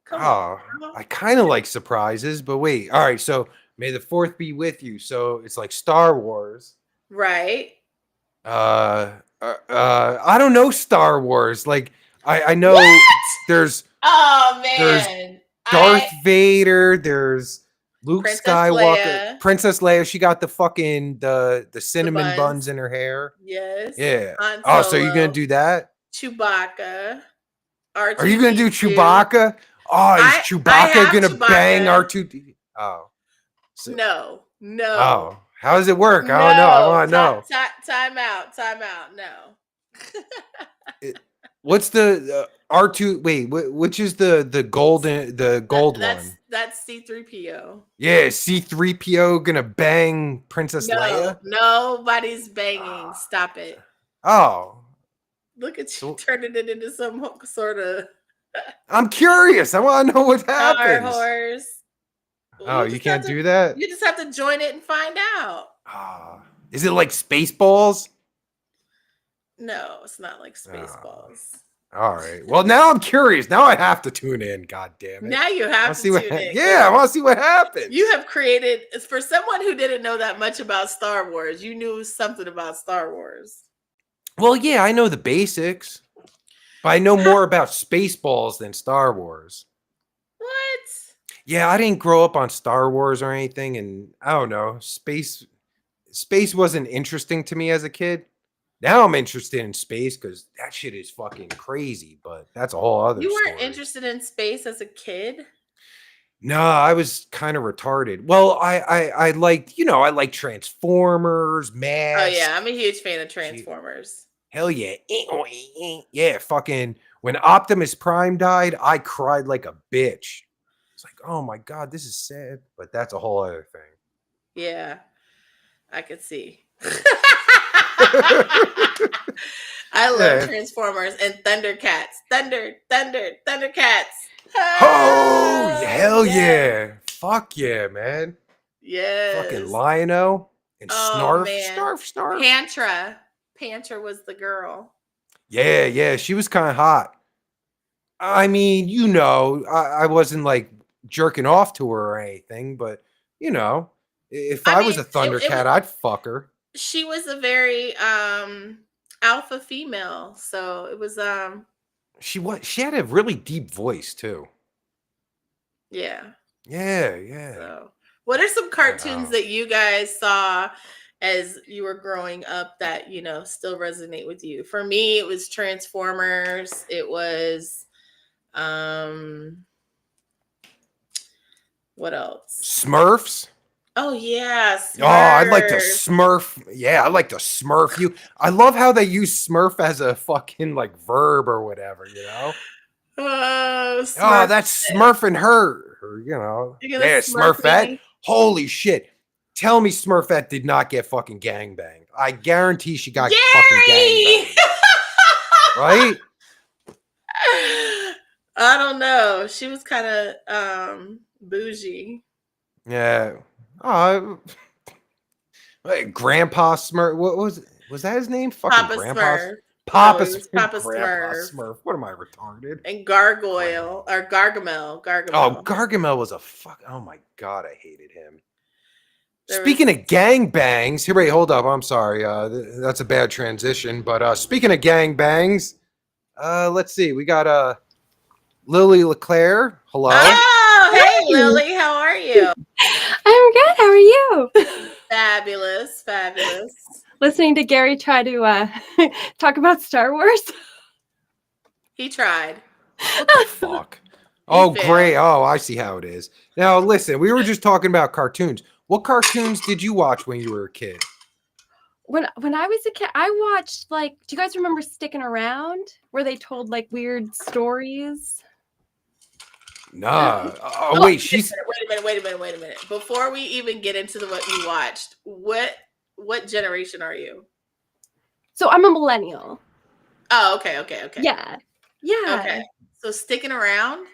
Speaker 6: Come
Speaker 2: Oh,
Speaker 6: on.
Speaker 2: I kind of like surprises, but wait. All right, so may the 4th be with you. So it's like Star Wars.
Speaker 6: Right.
Speaker 2: I don't know Star Wars. Like I know
Speaker 6: What?
Speaker 2: there's
Speaker 6: Oh
Speaker 2: there's
Speaker 6: man.
Speaker 2: Darth Vader, there's Luke
Speaker 6: Princess
Speaker 2: Skywalker,
Speaker 6: Leia.
Speaker 2: Princess Leia. She got the fucking the cinnamon
Speaker 6: buns.
Speaker 2: buns in her hair.
Speaker 6: Yes.
Speaker 2: Yeah.
Speaker 6: Han
Speaker 2: Oh, so you're gonna
Speaker 6: Solo,
Speaker 2: do that?
Speaker 6: Chewbacca.
Speaker 2: Are you gonna do
Speaker 6: R2D2.
Speaker 2: Chewbacca? Oh, is
Speaker 6: I
Speaker 2: Chewbacca
Speaker 6: have
Speaker 2: gonna
Speaker 6: Chewbacca.
Speaker 2: bang R2D? Oh. So,
Speaker 6: No.
Speaker 2: Oh, how does it work? I don't know. I want to know.
Speaker 6: Time out. No.
Speaker 2: What's the R2? Wait, which is the gold one?
Speaker 6: That's C3PO.
Speaker 2: Yeah, C3PO gonna bang Princess Leia?
Speaker 6: Nobody's banging. Stop it.
Speaker 2: Oh,
Speaker 6: Look at you turning it into some sort of
Speaker 2: I'm curious. I want to know what
Speaker 6: Star
Speaker 2: happens.
Speaker 6: Horse.
Speaker 2: Oh, you can't do that?
Speaker 6: You just have to join it and find out.
Speaker 2: Is it like Spaceballs?
Speaker 6: No, it's not like Spaceballs.
Speaker 2: All right. Well, now I'm curious. Now I have to tune in. God damn it.
Speaker 6: Now you have to tune in.
Speaker 2: Yeah, I want to see what happens.
Speaker 6: You have created, for someone who didn't know that much about Star Wars, you knew something about Star Wars.
Speaker 2: Well, yeah, I know the basics, but I know more about Spaceballs than Star Wars.
Speaker 6: What?
Speaker 2: Yeah, I didn't grow up on Star Wars or anything, and I don't know. Space wasn't interesting to me as a kid. Now I'm interested in space because that shit is fucking crazy, but that's a whole other
Speaker 6: You weren't
Speaker 2: story.
Speaker 6: interested in space as a kid?
Speaker 2: No, I was kind of retarded. Well, I liked, I like Transformers, Mask.
Speaker 6: Oh yeah, I'm a huge fan of Transformers.
Speaker 2: Hell yeah. Yeah, fucking when Optimus Prime died, I cried like a bitch. It's like, oh my God, this is sad. But that's a whole other thing.
Speaker 6: Yeah, I could see. I love Transformers and Thundercats. Thundercats.
Speaker 2: Oh, hell yeah. Fuck yeah, man.
Speaker 6: Yes.
Speaker 2: Fucking Lion-O and Snarf.
Speaker 6: Man.
Speaker 2: Snarf.
Speaker 6: Pantra was the girl.
Speaker 2: Yeah, she was kind of hot. I mean, I wasn't like jerking off to her or anything, but if I was a Thundercat, I'd fuck her.
Speaker 6: She was a very alpha female, so it was
Speaker 2: She had a really deep voice too.
Speaker 6: Yeah.
Speaker 2: So,
Speaker 6: what are some cartoons that you guys saw as you were growing up that still resonate with you? For me, it was Transformers. It was what else?
Speaker 2: Smurfs.
Speaker 6: Oh yeah, Smurfs.
Speaker 2: Oh, I'd like to Smurf. Yeah, I'd like to Smurf you. I love how they use Smurf as a fucking like verb or whatever,
Speaker 6: Oh,
Speaker 2: that's Smurfing her. Yeah, Smurfette. Holy shit. Tell me Smurfette did not get fucking gangbanged. I guarantee she got fucking gangbanged. Right?
Speaker 6: I don't know. She was kind of bougie.
Speaker 2: Yeah. Grandpa Smurf. What was that his name? Fucking
Speaker 6: Papa
Speaker 2: Grandpa
Speaker 6: Smurf.
Speaker 2: Papa
Speaker 6: Smurf.
Speaker 2: What am I retarded?
Speaker 6: And Gargoyle or Gargamel.
Speaker 2: Oh, Gargamel was oh my God, I hated him. Speaking of gangbangs, here, wait, hold up. I'm sorry. That's a bad transition. But speaking of gangbangs, let's see. We got Lily LeClaire. Hello.
Speaker 6: Oh, hey, Lily. How are you?
Speaker 7: I'm good. How are you?
Speaker 6: Fabulous.
Speaker 7: Listening to Gary try to talk about Star Wars.
Speaker 6: He tried.
Speaker 2: What the fuck? Oh, great. Oh, I see how it is. Now, listen, we were just talking about cartoons. What cartoons did you watch when you were a kid?
Speaker 7: When I was a kid, I watched do you guys remember Sticking Around? Where they told weird stories?
Speaker 2: Nah. Oh, wait,
Speaker 6: Wait a minute. Before we even get into what you watched, what generation are you?
Speaker 7: So I'm a millennial.
Speaker 6: Oh, okay.
Speaker 7: Yeah.
Speaker 6: Okay. So Sticking Around?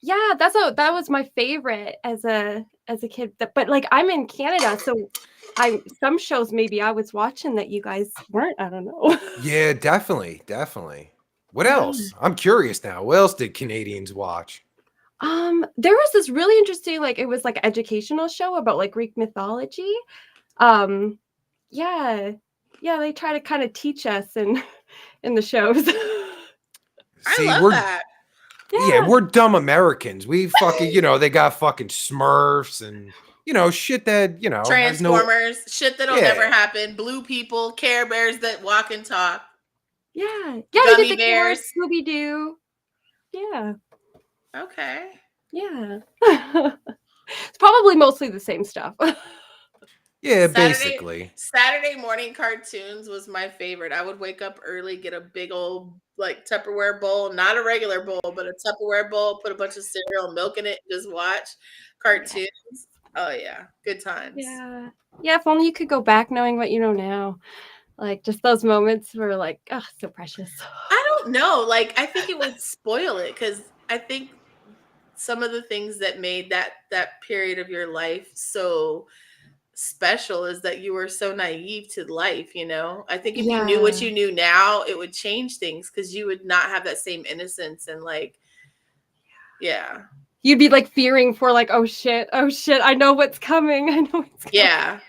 Speaker 7: Yeah, that was my favorite as a as a kid. But like I'm in Canada, so some shows maybe I was watching that you guys weren't. I don't know.
Speaker 2: Yeah, definitely. What
Speaker 7: Yeah.
Speaker 2: else? I'm curious now. What else did Canadians watch?
Speaker 7: There was this really interesting, like it was like educational show about like Greek mythology. Yeah, they try to kind of teach us in the shows.
Speaker 2: See,
Speaker 6: I love that.
Speaker 2: Yeah, we're dumb Americans. We fucking, they got fucking Smurfs and shit that has
Speaker 6: Transformers, shit that'll
Speaker 2: Yeah.
Speaker 6: never happen. Blue people, Care Bears that walk and talk.
Speaker 7: Yeah,
Speaker 6: Gummy
Speaker 7: they did the
Speaker 6: bears.
Speaker 7: Scooby Doo. Yeah,
Speaker 6: Okay.
Speaker 7: yeah. It's probably mostly the same stuff.
Speaker 2: Yeah,
Speaker 6: Saturday-
Speaker 2: basically.
Speaker 6: Saturday morning cartoons was my favorite. I would wake up early, get a big old like Tupperware bowl, not a regular bowl, but a Tupperware bowl, put a bunch of cereal and milk in it, and just watch cartoons. Oh yeah, good times.
Speaker 7: Yeah, if only you could go back knowing what you know now. Like just those moments were like, oh, so precious.
Speaker 6: I don't know. Like I think it would spoil it because I think some of the things that made that period of your life so special is that you were so naive to life. I think if you knew what you knew now, it would change things because you would not have that same innocence and like, yeah.
Speaker 7: You'd be like fearing for like, oh shit, I know what's coming.
Speaker 6: Yeah.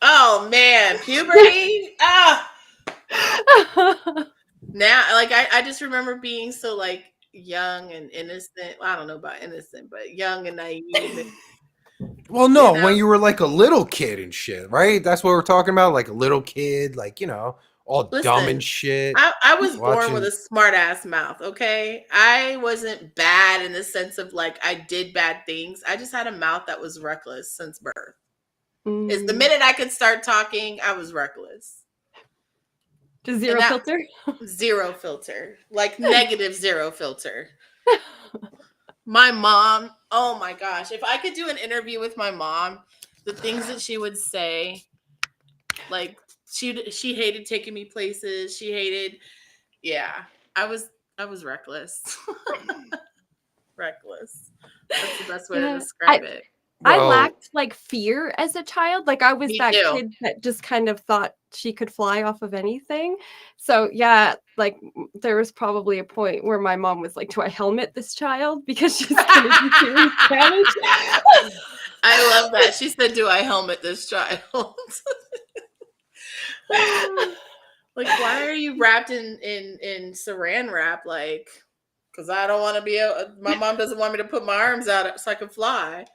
Speaker 6: Oh man, puberty. Now, like I just remember being so like young and innocent. Well, I don't know about innocent, but young and naive. And,
Speaker 2: Well, no, when you were like a little kid and shit, right? That's what we're talking about, like a little kid, like all dumb and shit.
Speaker 6: I was born with a smart ass mouth. Okay, I wasn't bad in the sense of like I did bad things. I just had a mouth that was reckless since birth. It's the minute I could start talking, I was reckless.
Speaker 7: Just zero filter?
Speaker 6: Zero filter. Like negative zero filter. My mom, oh my gosh. If I could do an interview with my mom, the things that she would say, like she hated taking me places. She hated, I was reckless. Reckless. That's the best way to describe it.
Speaker 7: I lacked like fear as a child. Like I was that kid that just kind of thought she could fly off of anything. So yeah, like there was probably a point where my mom was like, do I helmet this child? Because she's going to do serious damage.
Speaker 6: I love that. She said, do I helmet this child? Like, why are you wrapped in saran wrap? Like, because I don't want to be my mom doesn't want me to put my arms out so I can fly.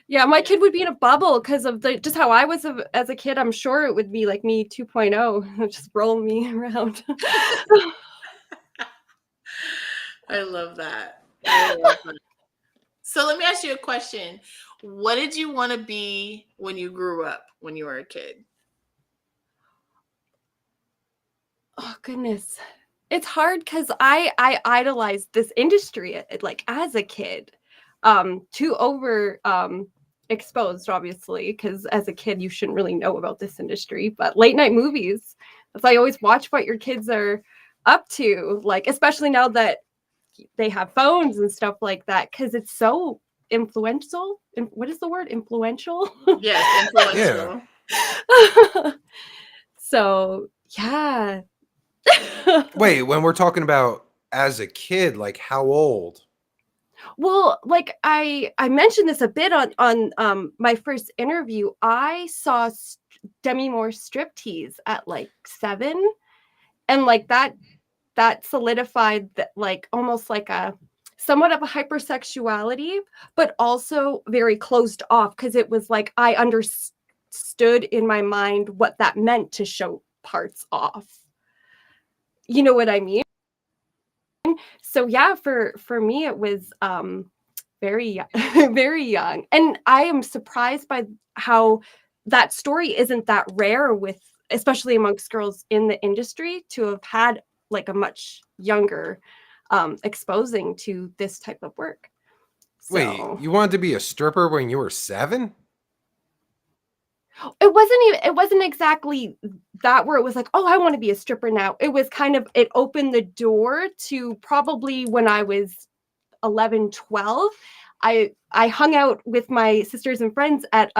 Speaker 7: Yeah, my kid would be in a bubble because of just how I was as a kid. I'm sure it would be like me 2.0, just roll me around.
Speaker 6: I love that. So let me ask you a question. What did you want to be when you grew up, when you were a kid?
Speaker 7: Oh, goodness. It's hard because I idolized this industry like as a kid. Too over exposed, obviously, because as a kid you shouldn't really know about this industry. But late night movies, that's why I always watch what your kids are up to, like especially now that they have phones and stuff like that, because it's so influential. What is the word? Influential?
Speaker 6: Yes, influential.
Speaker 2: Yeah.
Speaker 7: So yeah.
Speaker 2: Wait, when we're talking about as a kid, like how old?
Speaker 7: Well, like I mentioned this a bit on my first interview. I saw Demi Moore striptease at like 7, and like that solidified that like almost like a somewhat of a hypersexuality, but also very closed off because it was like I understood in my mind what that meant to show parts off. You know what I mean? So yeah, for me it was very very young, and I am surprised by how that story isn't that rare with, especially amongst girls in the industry, to have had like a much younger exposing to this type of work. So,
Speaker 2: wait, you wanted to be a stripper when you were 7?
Speaker 7: It wasn't exactly that where it was like, oh, I want to be a stripper now. It was kind of, it opened the door to probably when I was 11, 12. I hung out with my sisters and friends at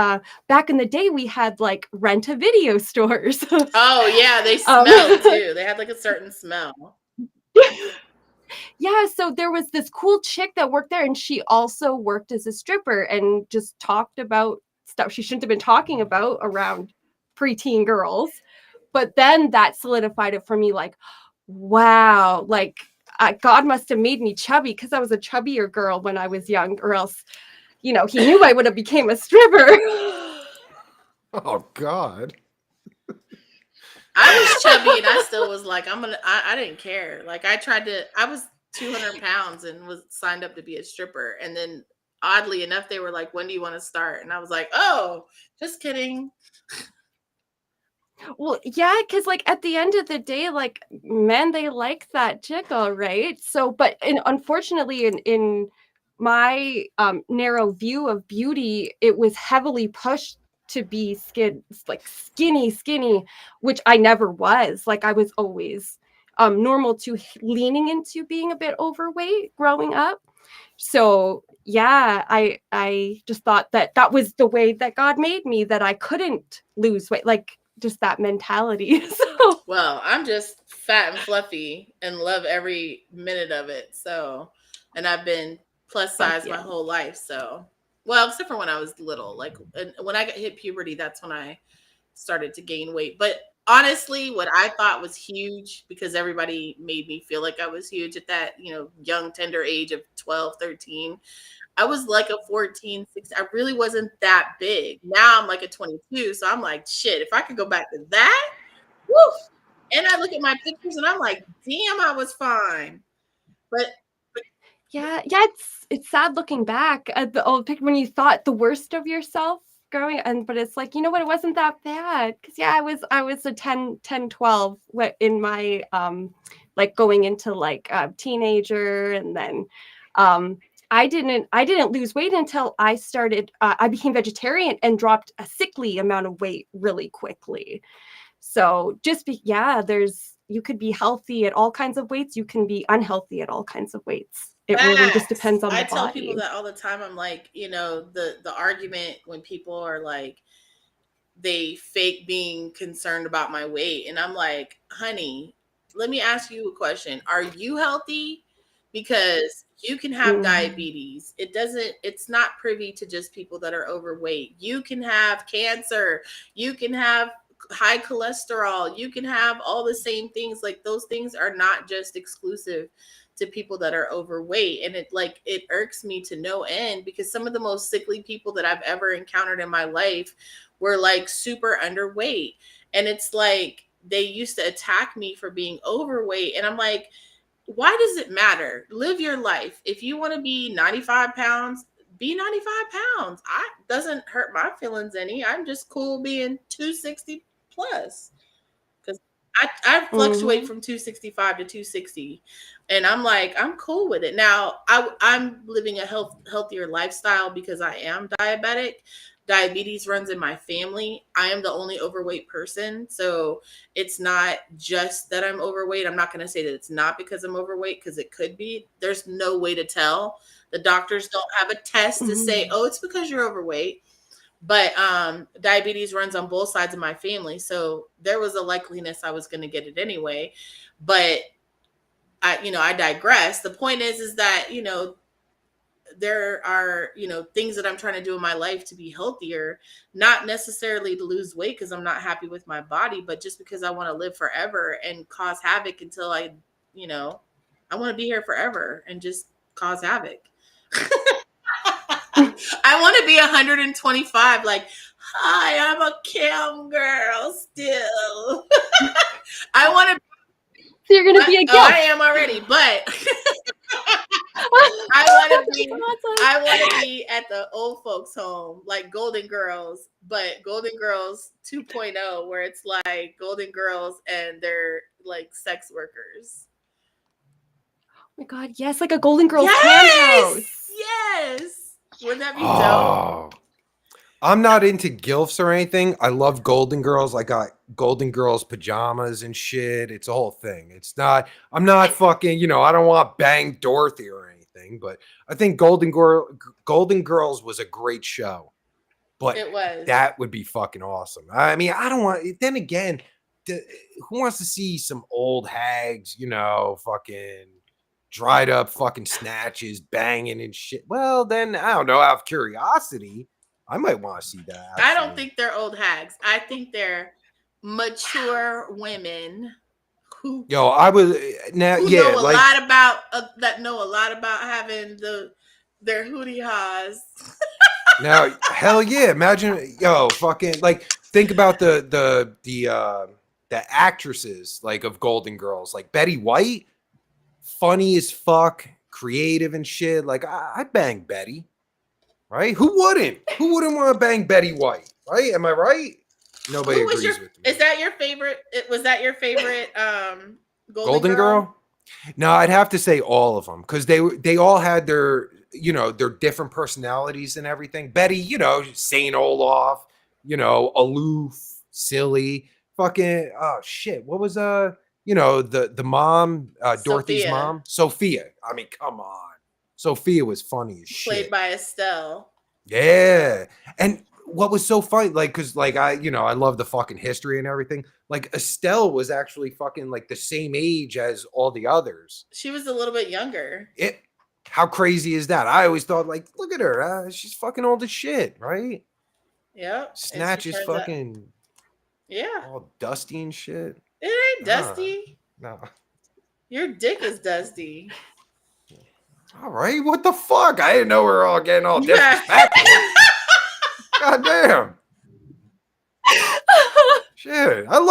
Speaker 7: back in the day we had like rent-a-video stores.
Speaker 6: Oh yeah, they smelled too. They had like a certain smell.
Speaker 7: Yeah, so there was this cool chick that worked there, and she also worked as a stripper and just talked about stuff she shouldn't have been talking about around preteen girls. But then that solidified it for me, like, wow, like God must have made me chubby because I was a chubbier girl when I was young, or else, you know, he knew I would have became a stripper.
Speaker 2: Oh God.
Speaker 6: I was chubby and I still was like, I didn't care. Like I was 200 pounds and was signed up to be a stripper. And then oddly enough, they were like, when do you want to start? And I was like, oh, just kidding.
Speaker 7: Well, yeah, because like at the end of the day, like men, they like that jiggle, right? So, but unfortunately, in my narrow view of beauty, it was heavily pushed to be skinny, which I never was. Like I was always normal to leaning into being a bit overweight growing up. So yeah, I just thought that was the way that God made me, that I couldn't lose weight, like just that mentality. So
Speaker 6: well, I'm just fat and fluffy and love every minute of it. So, and I've been plus size my whole life. So, well, except for when I was little, like when I hit puberty, that's when I started to gain weight. But honestly, what I thought was huge, because everybody made me feel like I was huge at that, you know, young, tender age of 12, 13. I was like a 14, 16. I really wasn't that big. Now I'm like a 22. So I'm like, shit, if I could go back to that, woof. And I look at my pictures and I'm like, damn, I was fine. But
Speaker 7: yeah, it's sad looking back at the old picture when you thought the worst of yourself growing, but it's like, you know what, it wasn't that bad. Because yeah, I was a 10, 12 in my like going into like a teenager, and then I didn't lose weight until I started I became vegetarian and dropped a sickly amount of weight really quickly. So you could be healthy at all kinds of weights, you can be unhealthy at all kinds of weights. It really just depends on the body. I
Speaker 6: tell people that all the time. I'm like, you know, the argument when people are like, they fake being concerned about my weight. And I'm like, honey, let me ask you a question. Are you healthy? Because you can have diabetes. It's not privy to just people that are overweight. You can have cancer. You can have high cholesterol. You can have all the same things. Like those things are not just exclusive to people that are overweight. And it irks me to no end, because some of the most sickly people that I've ever encountered in my life were like super underweight. And it's like, they used to attack me for being overweight. And I'm like, why does it matter? Live your life. If you want to be 95 pounds, be 95 pounds. It doesn't hurt my feelings any. I'm just cool being 260 plus. Because I fluctuate from 265 to 260. And I'm like, I'm cool with it. Now, I'm living a healthier lifestyle because I am diabetic. Diabetes runs in my family. I am the only overweight person. So it's not just that I'm overweight. I'm not going to say that it's not because I'm overweight, because it could be. There's no way to tell. The doctors don't have a test to say, oh, it's because you're overweight. But diabetes runs on both sides of my family. So there was a likeliness I was going to get it anyway. But I digress. The point is that, there are, things that I'm trying to do in my life to be healthier, not necessarily to lose weight because I'm not happy with my body, but just because I want to live forever and cause havoc until I want to be here forever and just cause havoc. I want to be 125. Like, hi, I'm a Cam girl still. I want to.
Speaker 7: So you're going to be a girl.
Speaker 6: I am already, but I want to be at the old folks home, like Golden Girls, but Golden Girls 2.0, where it's like Golden Girls and they're like sex workers.
Speaker 7: Oh my God, yes, like a Golden Girls house.
Speaker 6: Yes. Wouldn't that be dope?
Speaker 2: I'm not into gilfs or anything. I love Golden Girls. I got Golden Girls pajamas and shit. It's a whole thing. I'm not fucking, I don't want Bang Dorothy or anything. thing, but I think Golden Girls was a great show. But
Speaker 6: It was.
Speaker 2: that would be fucking awesome. I mean, I don't want. Then again, who wants to see some old hags? You know, fucking dried up fucking snatches banging and shit. Well, then I don't know. Out of curiosity, I might want to see that.
Speaker 6: I don't think they're old hags. I think they're mature women who
Speaker 2: I was now.
Speaker 6: who
Speaker 2: Yeah,
Speaker 6: know a
Speaker 2: like
Speaker 6: lot about that know a lot about having their hootie haws.
Speaker 2: now, hell yeah! Imagine, fucking like think about the actresses like of Golden Girls, like Betty White, funny as fuck, creative and shit. Like I'd bang Betty, right? Who wouldn't? Who wouldn't want to bang Betty White, right? Am I right? Nobody agrees with me.
Speaker 6: Is that your favorite? Was that your favorite
Speaker 2: Golden Girl? No, I'd have to say all of them because they all had their their different personalities and everything. Betty, Saint Olaf, aloof, silly, fucking shit. What was the mom, Dorothy's
Speaker 6: Sophia.
Speaker 2: mom, Sophia. I mean, come on, Sophia was funny as shit.
Speaker 6: Played by Estelle.
Speaker 2: Yeah, and what was so funny, like, because like I love the fucking history and everything. Like Estelle was actually fucking like the same age as all the others.
Speaker 6: She was a little bit younger.
Speaker 2: How crazy is that? I always thought, like, look at her, she's fucking old as shit, right?
Speaker 6: Yep.
Speaker 2: Snatch is fucking all dusty and shit.
Speaker 6: It ain't dusty.
Speaker 2: No.
Speaker 6: Your dick is dusty.
Speaker 2: All right, what the fuck? I didn't know we were all getting all disrespectful. God damn. Shit, I've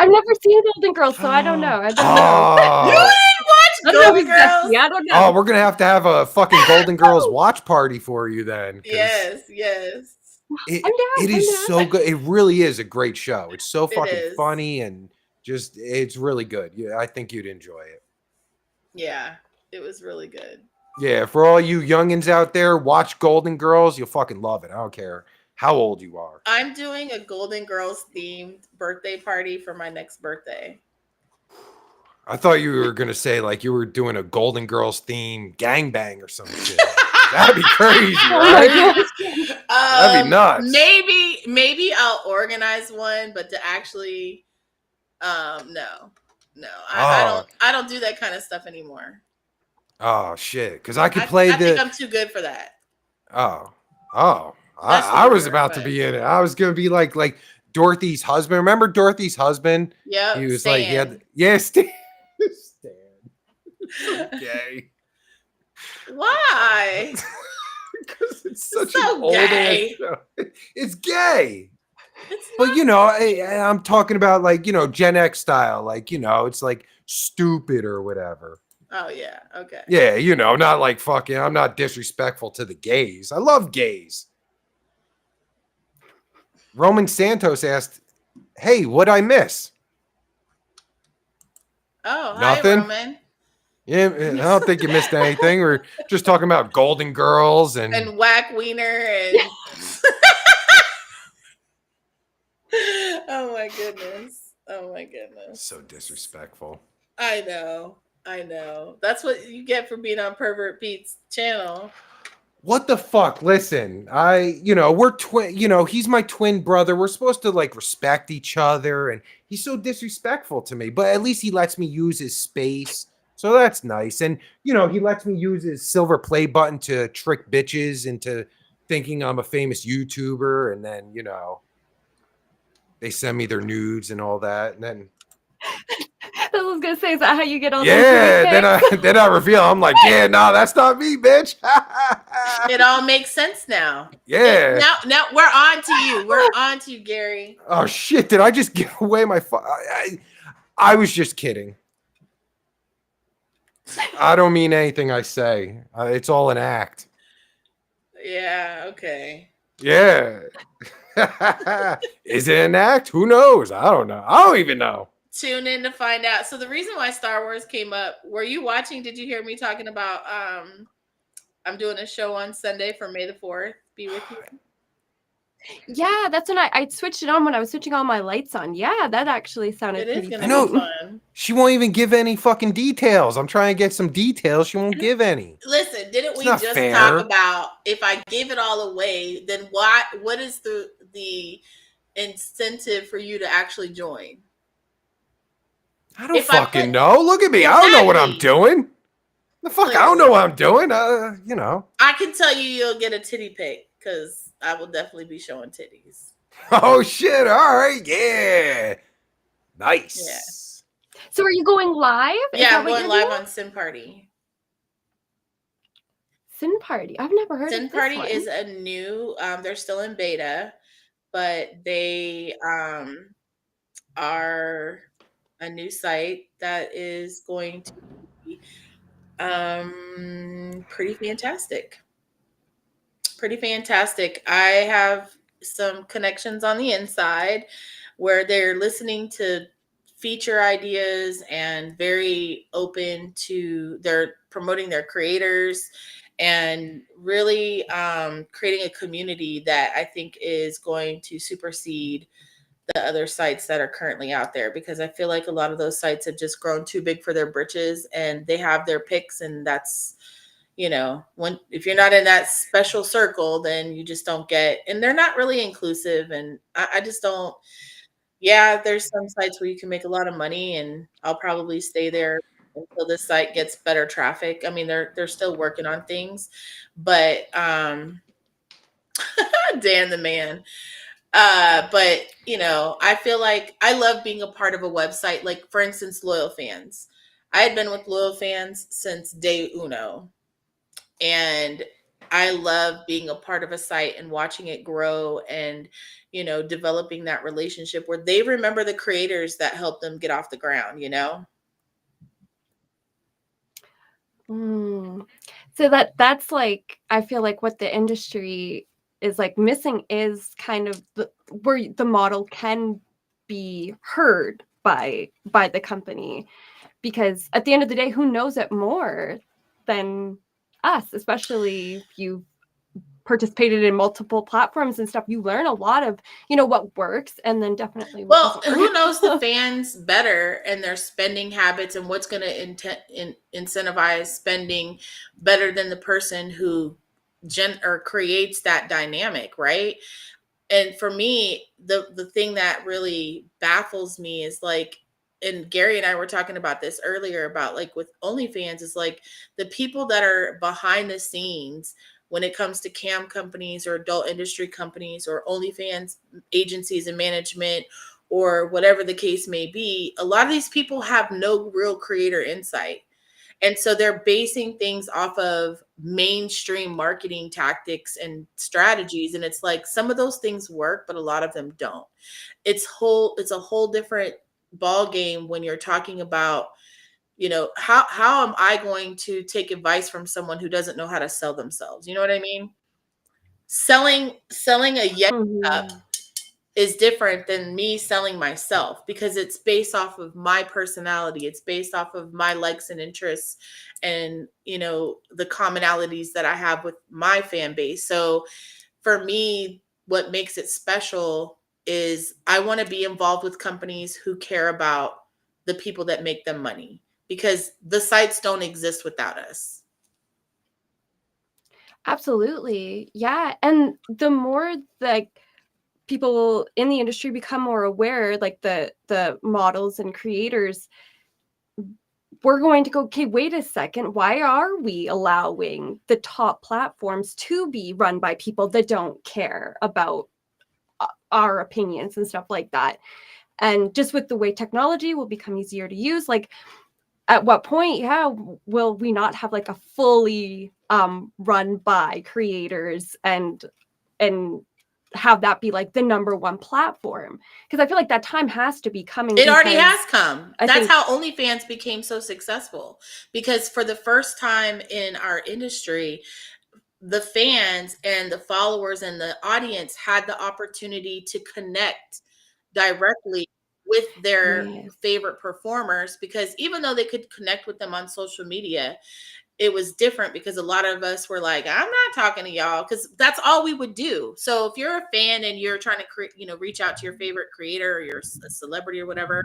Speaker 7: never seen Golden Girls, so I don't know. I don't know.
Speaker 2: Oh.
Speaker 6: You didn't watch Golden Girls?
Speaker 7: I don't know.
Speaker 2: Oh, we're gonna have to have a fucking Golden Girls watch party for you then.
Speaker 6: Yes.
Speaker 2: It is so good. It really is a great show. It's so fucking
Speaker 6: is.
Speaker 2: funny and just it's really good. Yeah, I think you'd enjoy it.
Speaker 6: Yeah, it was really good.
Speaker 2: Yeah, for all you youngins out there, watch Golden Girls. You'll fucking love it. I don't care how old you are.
Speaker 6: I'm doing a Golden Girls themed birthday party for my next birthday.
Speaker 2: I thought you were gonna say like you were doing a Golden Girls theme gangbang or some shit. That'd be crazy, right? That'd be nuts.
Speaker 6: Maybe I'll organize one, but to actually, no, I don't do that kind of stuff anymore.
Speaker 2: Oh shit! Because I could play
Speaker 6: I think I'm too good for that.
Speaker 2: I was about to be in it. I was gonna be like Dorothy's husband. Remember Dorothy's husband?
Speaker 6: Yeah.
Speaker 2: He was
Speaker 6: Stan.
Speaker 2: like, Stan. So gay.
Speaker 6: Why?
Speaker 2: Because it's such
Speaker 6: so
Speaker 2: an old ass show. It's gay. But I'm talking about like Gen X style, like it's like stupid or whatever.
Speaker 6: Oh yeah, okay.
Speaker 2: Yeah, not like fucking. I'm not disrespectful to the gays. I love gays. Roman Santos asked, "Hey, what'd I miss?"
Speaker 6: Oh,
Speaker 2: nothing.
Speaker 6: Hi, Roman.
Speaker 2: Yeah, I don't think you missed anything. We're just talking about Golden Girls and
Speaker 6: Whack Wiener and. Oh my goodness.
Speaker 2: So disrespectful.
Speaker 6: I know. That's what you get for being on Pervert Pete's channel.
Speaker 2: What the fuck? Listen, we're twin. He's my twin brother. We're supposed to like respect each other, and he's so disrespectful to me. But at least he lets me use his space, so that's nice. And he lets me use his silver play button to trick bitches into thinking I'm a famous YouTuber, and then they send me their nudes and all that, and then.
Speaker 7: I was gonna say, is that how you get all?
Speaker 2: Yeah, then I reveal. I'm like, yeah, no, that's not me, bitch.
Speaker 6: It all makes sense now.
Speaker 2: Yeah.
Speaker 6: Now we're on to you. We're on to you, Gary.
Speaker 2: Oh shit! Did I just give away my? I was just kidding. I don't mean anything I say. It's all an act.
Speaker 6: Yeah. Okay.
Speaker 2: Yeah. Is it an act? Who knows? I don't know. I don't even know.
Speaker 6: Tune in to find out. So the reason why Star Wars came up, were you watching? Did you hear me talking about I'm doing a show on Sunday for May the 4th be with you?
Speaker 7: Yeah, that's when I switched it on when I was switching all my lights on. Yeah, that actually sounded
Speaker 6: It is
Speaker 7: pretty
Speaker 6: gonna
Speaker 2: know.
Speaker 6: be
Speaker 7: fun.
Speaker 6: fun.
Speaker 2: She won't even give any fucking details. I'm trying to get some details. She won't give any.
Speaker 6: Listen, didn't we
Speaker 2: not
Speaker 6: just
Speaker 2: fair.
Speaker 6: talk about if I give it all away, then what is the incentive for you to actually join?
Speaker 2: I don't
Speaker 6: If I
Speaker 2: fucking
Speaker 6: put-
Speaker 2: know. Look at me. I don't know what I'm
Speaker 6: Exactly.
Speaker 2: doing. The fuck, I don't know what I'm doing. You know.
Speaker 6: I can tell you'll get a titty pic because I will definitely be showing titties.
Speaker 2: Oh shit! All right, yeah, nice.
Speaker 7: So are you going live? Is
Speaker 6: Yeah,
Speaker 7: that
Speaker 6: I'm
Speaker 7: what
Speaker 6: going
Speaker 7: you're
Speaker 6: live
Speaker 7: doing?
Speaker 6: on Sin Party.
Speaker 7: Sin Party. I've never heard
Speaker 6: Sin
Speaker 7: of this
Speaker 6: Party
Speaker 7: one.
Speaker 6: is a new. They're still in beta, but they are a new site that is going to be pretty fantastic. Pretty fantastic. I have some connections on the inside where they're listening to feature ideas and very open to they're promoting their creators and really creating a community that I think is going to supersede the other sites that are currently out there, because I feel like a lot of those sites have just grown too big for their britches and they have their picks, and that's, you know, when if you're not in that special circle, then you just don't get, and they're not really inclusive, and I just don't. Yeah, there's some sites where you can make a lot of money, and I'll probably stay there until this site gets better traffic. I mean, they're still working on things, but Dan the man. But you know, I feel like I love being a part of a website. Like for instance, Loyal Fans. I had been with Loyal Fans since day uno, and I love being a part of a site and watching it grow and, you know, developing that relationship where they remember the creators that helped them get off the ground, you know?
Speaker 7: So that's like, I feel like what the industry is like missing is kind of where the model can be heard by the company, because at the end of the day, who knows it more than us, especially if you've participated in multiple platforms and stuff. You learn a lot of, you know, what works and then definitely what
Speaker 6: Well,
Speaker 7: doesn't
Speaker 6: who
Speaker 7: work.
Speaker 6: knows the fans better and their spending habits and what's going to incentivize spending better than the person who creates that dynamic, right? And for me, the thing that really baffles me is like, and Gary and I were talking about this earlier about like with OnlyFans, is like the people that are behind the scenes when it comes to cam companies or adult industry companies or OnlyFans agencies and management or whatever the case may be. A lot of these people have no real creator insight. And so they're basing things off of mainstream marketing tactics and strategies. And it's like some of those things work, but a lot of them don't. It's a whole different ball game when you're talking about, you know, how am I going to take advice from someone who doesn't know how to sell themselves? You know what I mean? Selling a Yeti cup is different than me selling myself, because it's based off of my personality. It's based off of my likes and interests and, you know, the commonalities that I have with my fan base. So for me, what makes it special is I want to be involved with companies who care about the people that make them money, because the sites don't exist without us.
Speaker 7: Absolutely. Yeah. And the more like people in the industry become more aware, like the models and creators, we're going to go, okay, wait a second, why are we allowing the top platforms to be run by people that don't care about our opinions and stuff like that? And just with the way technology will become easier to use, like at what point, will we not have like a fully run by creators and have that be like the number one platform? Because I feel like that time has to be coming.
Speaker 6: It already has come.
Speaker 7: I
Speaker 6: That's
Speaker 7: think
Speaker 6: how OnlyFans became so successful, because for the first time in our industry, the fans and the followers and the audience had the opportunity to connect directly with their
Speaker 7: Yes.
Speaker 6: favorite performers, because even though they could connect with them on social media, it was different because a lot of us were like, I'm not talking to y'all, because that's all we would do. So if you're a fan and you're trying to reach out to your favorite creator or your celebrity or whatever,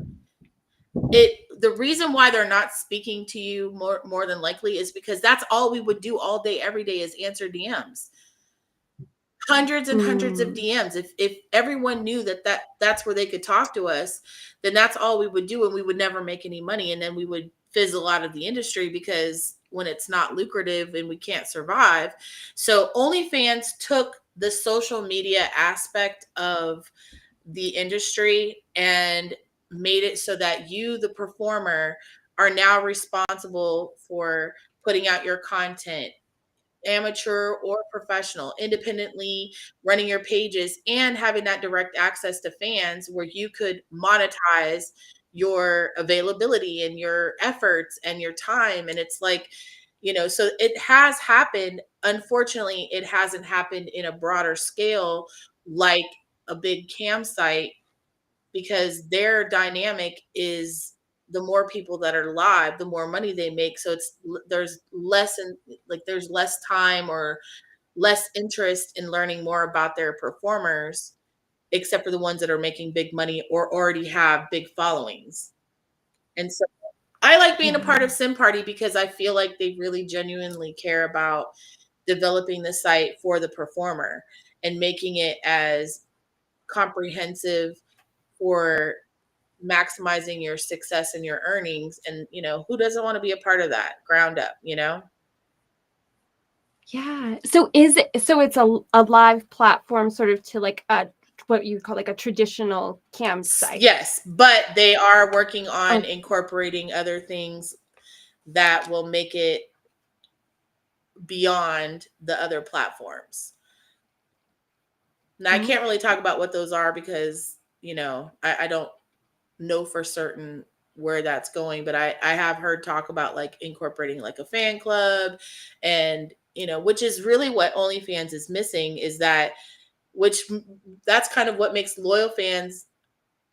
Speaker 6: the reason why they're not speaking to you more than likely is because that's all we would do all day, every day, is answer DMs. Hundreds and hundreds of DMs. If everyone knew that's where they could talk to us, then that's all we would do, and we would never make any money, and then we would fizzle out of the industry because when it's not lucrative and we can't survive. So OnlyFans took the social media aspect of the industry and made it so that you, the performer, are now responsible for putting out your content, amateur or professional, independently running your pages and having that direct access to fans where you could monetize your availability and your efforts and your time. And it's like, so it has happened. Unfortunately, it hasn't happened in a broader scale like a big cam site, because their dynamic is the more people that are live, the more money they make. So there's less time or less interest in learning more about their performers, except for the ones that are making big money or already have big followings. And so I like being a part of Sim Party because I feel like they really genuinely care about developing the site for the performer and making it as comprehensive for maximizing your success and your earnings. And who doesn't want to be a part of that ground up?
Speaker 7: Yeah. So it's a live platform, sort of, to like what you call like a traditional cam site?
Speaker 6: Yes, but they are working on incorporating other things that will make it beyond the other platforms. Now, I can't really talk about what those are because I don't know for certain where that's going, but I have heard talk about like incorporating like a fan club, and which is really what OnlyFans is missing, is that's kind of what makes loyal fans,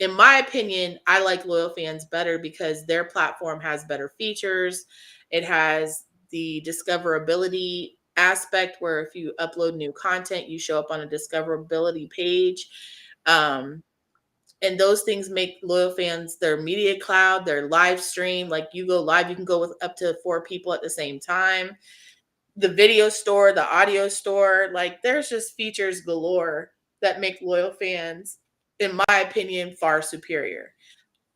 Speaker 6: in my opinion. I like loyal fans better because their platform has better features. It has the discoverability aspect where if you upload new content, you show up on a discoverability page. And those things make loyal fans, their media cloud, their live stream. Like you go live, you can go with up to 4 people at the same time. The video store, the audio store, like there's just features galore that make loyal fans, in my opinion, far superior.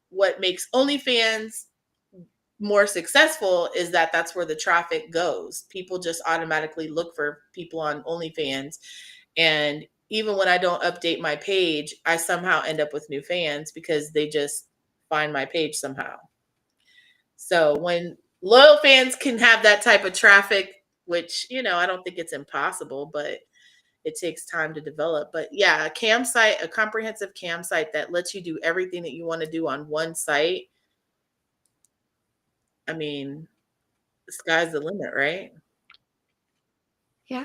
Speaker 6: What makes OnlyFans more successful is that that's where the traffic goes. People just automatically look for people on OnlyFans. And even when I don't update my page, I somehow end up with new fans because they just find my page somehow. So when loyal fans can have that type of traffic, which, I don't think it's impossible, but it takes time to develop. But yeah, a comprehensive cam site that lets you do everything that you want to do on one site. I mean, the sky's the limit, right?
Speaker 7: Yeah,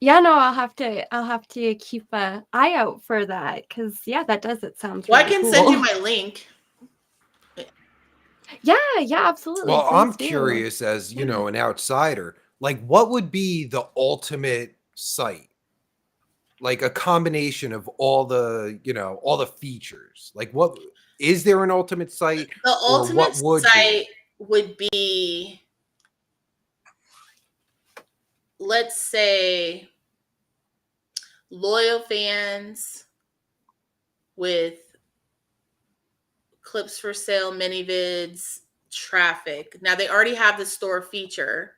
Speaker 7: no, I'll have to keep an eye out for that, because it sounds
Speaker 6: Well,
Speaker 7: really
Speaker 6: I can
Speaker 7: cool.
Speaker 6: send you my link.
Speaker 7: Yeah, absolutely.
Speaker 2: Well,
Speaker 7: Please
Speaker 2: I'm
Speaker 7: do.
Speaker 2: curious, as an outsider, like what would be the ultimate site? Like a combination of all the features. Like, what is there an ultimate site?
Speaker 6: The ultimate site would be, let's say, loyal fans with clips for sale, mini vids, traffic. Now they already have the store feature,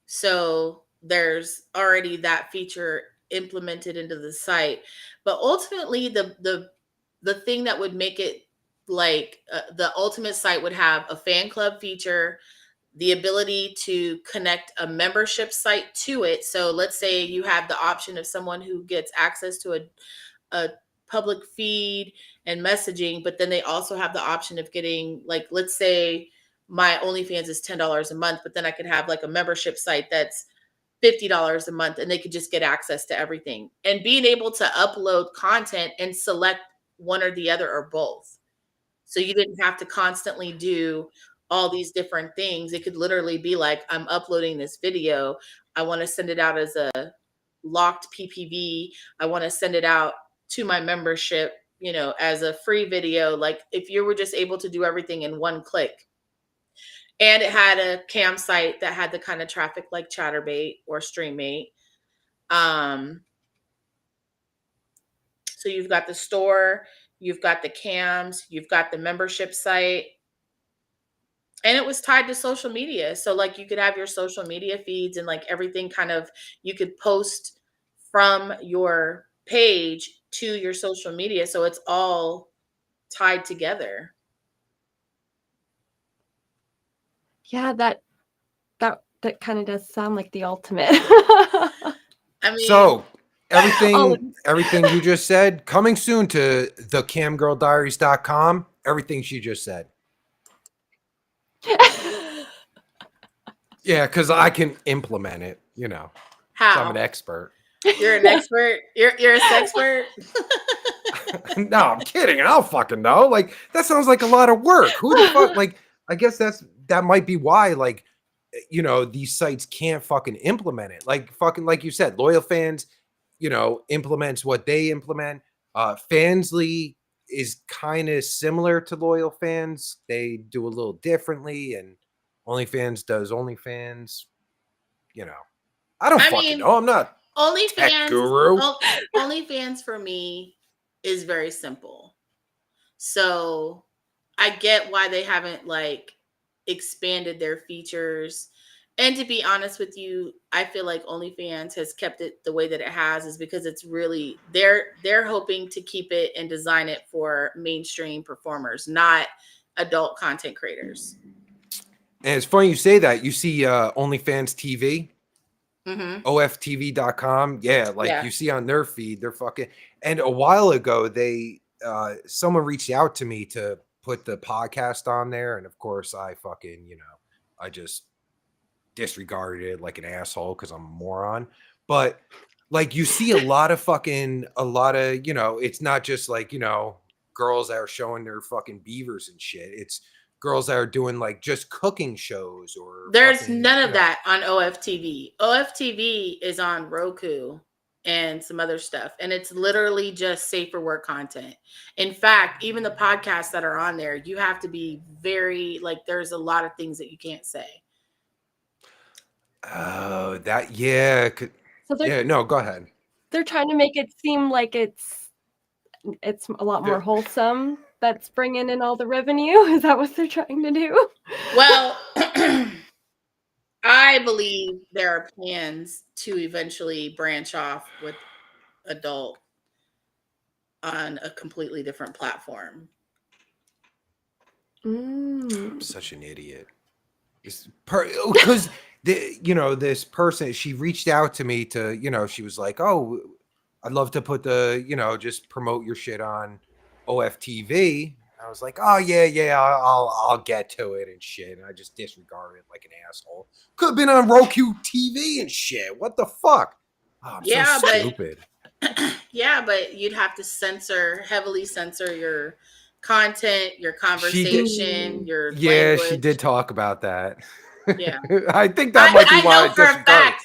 Speaker 6: so there's already that feature implemented into the site. But ultimately, the thing that would make it like the ultimate site would have a fan club feature, the ability to connect a membership site to it. So let's say you have the option of someone who gets access to a public feed and messaging, but then they also have the option of getting, like, let's say my OnlyFans is $10 a month, but then I could have like a membership site that's $50 a month, and they could just get access to everything. And being able to upload content and select one or the other or both. So you didn't have to constantly do all these different things. It could literally be like, I'm uploading this video. I want to send it out as a locked PPV. I want to send it out to my membership, you know, as a free video. Like if you were just able to do everything in one click. And it had a cam site that had the kind of traffic like Chaturbate or Streamate. So you've got the store, you've got the cams, you've got the membership site. And it was tied to social media. So like you could have your social media feeds and like everything kind of, you could post from your page to your social media. So it's all tied together.
Speaker 7: Yeah, that kind of does sound like the ultimate.
Speaker 6: I mean,
Speaker 2: So everything you just said, coming soon to the camgirldiaries.com, everything she just said. Yeah, because I can implement it, you know.
Speaker 6: how?
Speaker 2: I'm an expert.
Speaker 6: You're an expert? You're a sexpert?
Speaker 2: No, I'm kidding. I don't fucking know. Like, that sounds like a lot of work. Who the fuck? Like, I guess that might be why, like, you know, these sites can't fucking implement it. Like, fucking, like you said, Loyal Fans, you know, implements what they implement. Fansly is kind of similar to Loyal Fans. They do a little differently, and OnlyFans does OnlyFans. You know, I don't fucking know. I'm not tech guru.
Speaker 6: OnlyFans for me is very simple. So I get why they haven't like expanded their features. And to be honest with you, I feel like OnlyFans has kept it the way that it has is because it's really they're hoping to keep it and design it for mainstream performers, not adult content creators.
Speaker 2: And it's funny you say that. You see OnlyFans TV, oftv.com. Yeah, you see on their feed, they're fucking. And a while ago, they someone reached out to me to put the podcast on there, and of course, I fucking, you know, I just disregarded it like an asshole because I'm a moron. But like, you see a lot of, you know, it's not just like, you know, girls that are showing their fucking beavers and shit. It's girls that are doing like just cooking shows or
Speaker 6: there's none of that on OFTV. OFTV is on Roku and some other stuff. And it's literally just safe for work content. In fact, even the podcasts that are on there, you have to be very, like, there's a lot of things that you can't say.
Speaker 2: Oh, that, yeah.
Speaker 7: So
Speaker 2: yeah, no, go ahead.
Speaker 7: They're trying to make it seem like it's a lot more wholesome. That's bringing in all the revenue. Is that what they're trying to do?
Speaker 6: Well, I believe there are plans to eventually branch off with adult on a completely different platform.
Speaker 2: I'm such an idiot. Because you know, this person, she reached out to me to, you know, she was like, oh, I'd love to put the, you know, just promote your shit on OFTV. I was like, oh yeah, I'll get to it and shit. And I just disregarded it like an asshole. Could have been on Roku TV and shit. What the fuck? Oh, I'm so stupid.
Speaker 6: Yeah, but you'd have to heavily censor your content, your conversation, your language.
Speaker 2: She did talk about that.
Speaker 6: Yeah.
Speaker 2: I think that might be why
Speaker 6: I know for a fact.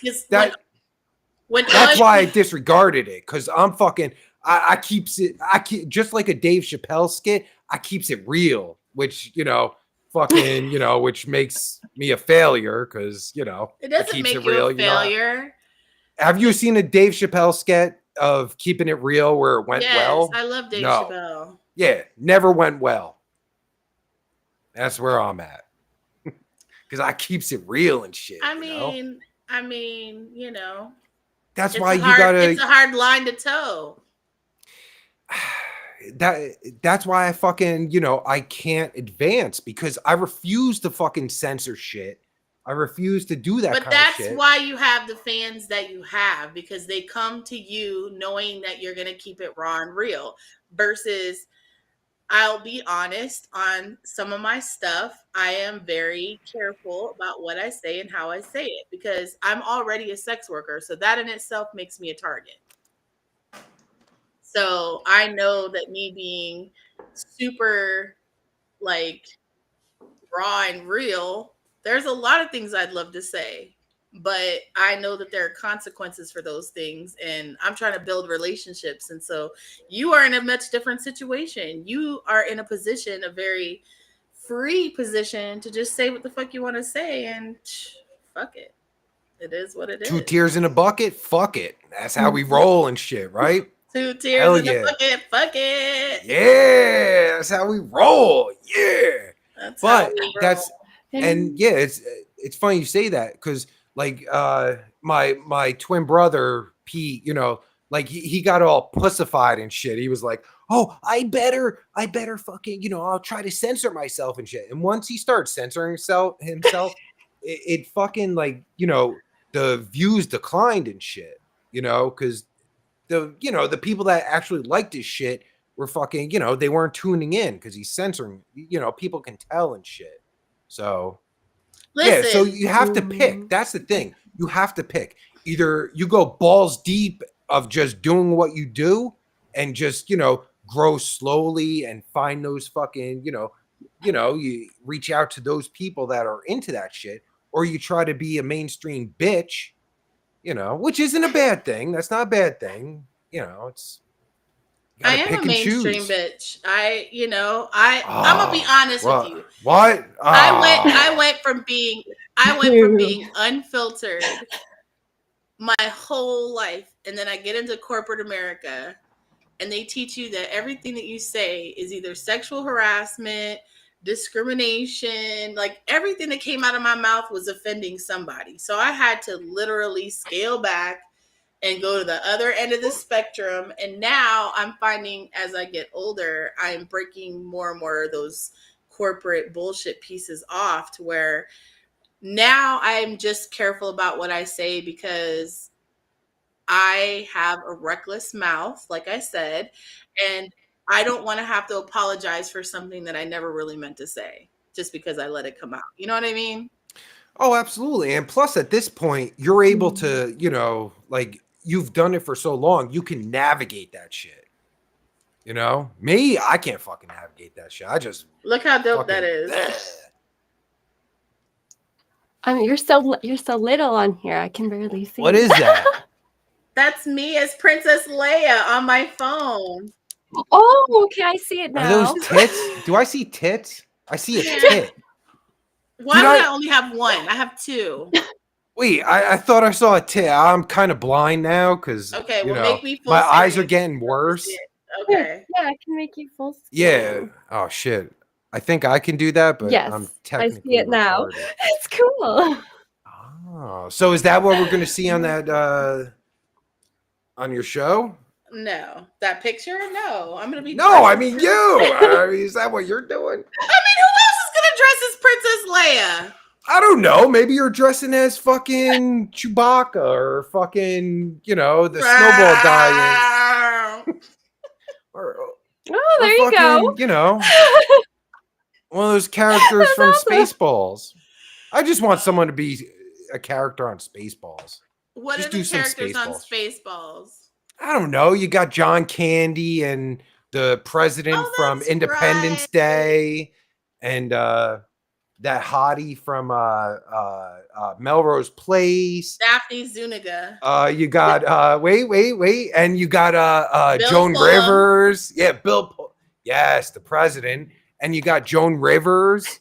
Speaker 2: That's why I disregarded it, because I'm fucking I keep just like a Dave Chappelle skit, I keeps it real, which, you know, fucking, you know, which makes me a failure, because, you know,
Speaker 6: it doesn't make you a failure.
Speaker 2: You know, have you seen a Dave Chappelle skit of keeping it real where it went well?
Speaker 6: I love Dave Chappelle.
Speaker 2: Yeah, never went well. That's where I'm at. Because I keeps it real and shit.
Speaker 6: I mean, you know.
Speaker 2: That's why you gotta.
Speaker 6: It's a hard line to toe.
Speaker 2: That's why I fucking, you know, I can't advance, because I refuse to fucking censor shit. I refuse to do that. But
Speaker 6: that's why you have the fans that you have, because they come to you knowing that you're gonna keep it raw and real. Versus, I'll be honest, on some of my stuff, I am very careful about what I say and how I say it, because I'm already a sex worker. So that in itself makes me a target. So I know that me being super like raw and real, there's a lot of things I'd love to say, but I know that there are consequences for those things, and I'm trying to build relationships. And so you are in a much different situation. You are in a position, a very free position, to just say what the fuck you want to say, and fuck it. It is what it is.
Speaker 2: 2 tears in a bucket, fuck it. That's how we roll and shit, right?
Speaker 6: 2 tears
Speaker 2: Hell
Speaker 6: in
Speaker 2: yeah.
Speaker 6: the bucket, fuck it.
Speaker 2: Yeah, that's how we roll. Yeah.
Speaker 6: That's how
Speaker 2: But
Speaker 6: we roll.
Speaker 2: that's and yeah, it's funny you say that, because like my twin brother Pete, you know, like he got all pussified and shit. He was like, oh, I better fucking, you know, I'll try to censor myself and shit. And once he started censoring himself, it fucking, like, you know, the views declined and shit, you know, because the people that actually liked his shit were fucking, you know, they weren't tuning in because he's censoring, you know, people can tell and shit. So
Speaker 6: Listen,
Speaker 2: yeah, so you have to pick. That's the thing. You have to pick. Either you go balls deep of just doing what you do and just, you know, grow slowly and find those fucking, you reach out to those people that are into that shit, or you try to be a mainstream bitch, you know, which isn't a bad thing. That's not a bad thing. You know, it's
Speaker 6: I am a mainstream bitch. I'm gonna be honest with you.
Speaker 2: What?
Speaker 6: I went from being unfiltered my whole life, and then I get into corporate America, and they teach you that everything that you say is either sexual harassment, discrimination, like everything that came out of my mouth was offending somebody. So I had to literally scale back and go to the other end of the spectrum. And now I'm finding, as I get older, I'm breaking more and more of those corporate bullshit pieces off, to where now I'm just careful about what I say, because I have a reckless mouth, like I said, and I don't want to have to apologize for something that I never really meant to say just because I let it come out. You know what I mean?
Speaker 2: Oh, absolutely. And plus, at this point, you're able to, you know, like, you've done it for so long, you can navigate that shit. You know, me, I can't fucking navigate that shit. I just
Speaker 6: look how dope that is.
Speaker 7: You're so little on here. I can barely see.
Speaker 2: What is that?
Speaker 6: That's me as Princess Leia on my phone.
Speaker 7: Oh, okay, I see it now.
Speaker 2: Are those tits? Do I see tits? I see a tit.
Speaker 6: Why would I only have one? I have two.
Speaker 2: Wait, I thought I saw a tit. I'm kind of blind now because
Speaker 6: okay,
Speaker 2: make me full my eyes are getting worse.
Speaker 6: Okay.
Speaker 7: Yeah, I can make you full screen.
Speaker 2: Yeah. Oh shit. I think I can do that, but
Speaker 7: yes,
Speaker 2: I'm technically
Speaker 7: I see it now.
Speaker 2: retarded.
Speaker 7: It's cool.
Speaker 2: Oh, so is that what we're gonna see on that on your show?
Speaker 6: No, that picture. No, I'm gonna be.
Speaker 2: No, I mean you. Is that what you're doing?
Speaker 6: I mean, who else is gonna dress as Princess Leia?
Speaker 2: I don't know. Maybe you're dressing as fucking Chewbacca or fucking, you know, the snowball guy.
Speaker 7: Oh, there you go.
Speaker 2: You know, one of those characters from Spaceballs. I just want someone to be a character on Spaceballs.
Speaker 6: What
Speaker 2: just
Speaker 6: are the characters on Spaceballs?
Speaker 2: I don't know. You got John Candy and the president from Independence Day, and that hottie from Melrose Place.
Speaker 6: Daphne Zuniga.
Speaker 2: You got wait. And you got Joan
Speaker 6: Pullum.
Speaker 2: Rivers. Yeah, yes, the president. And you got Joan Rivers.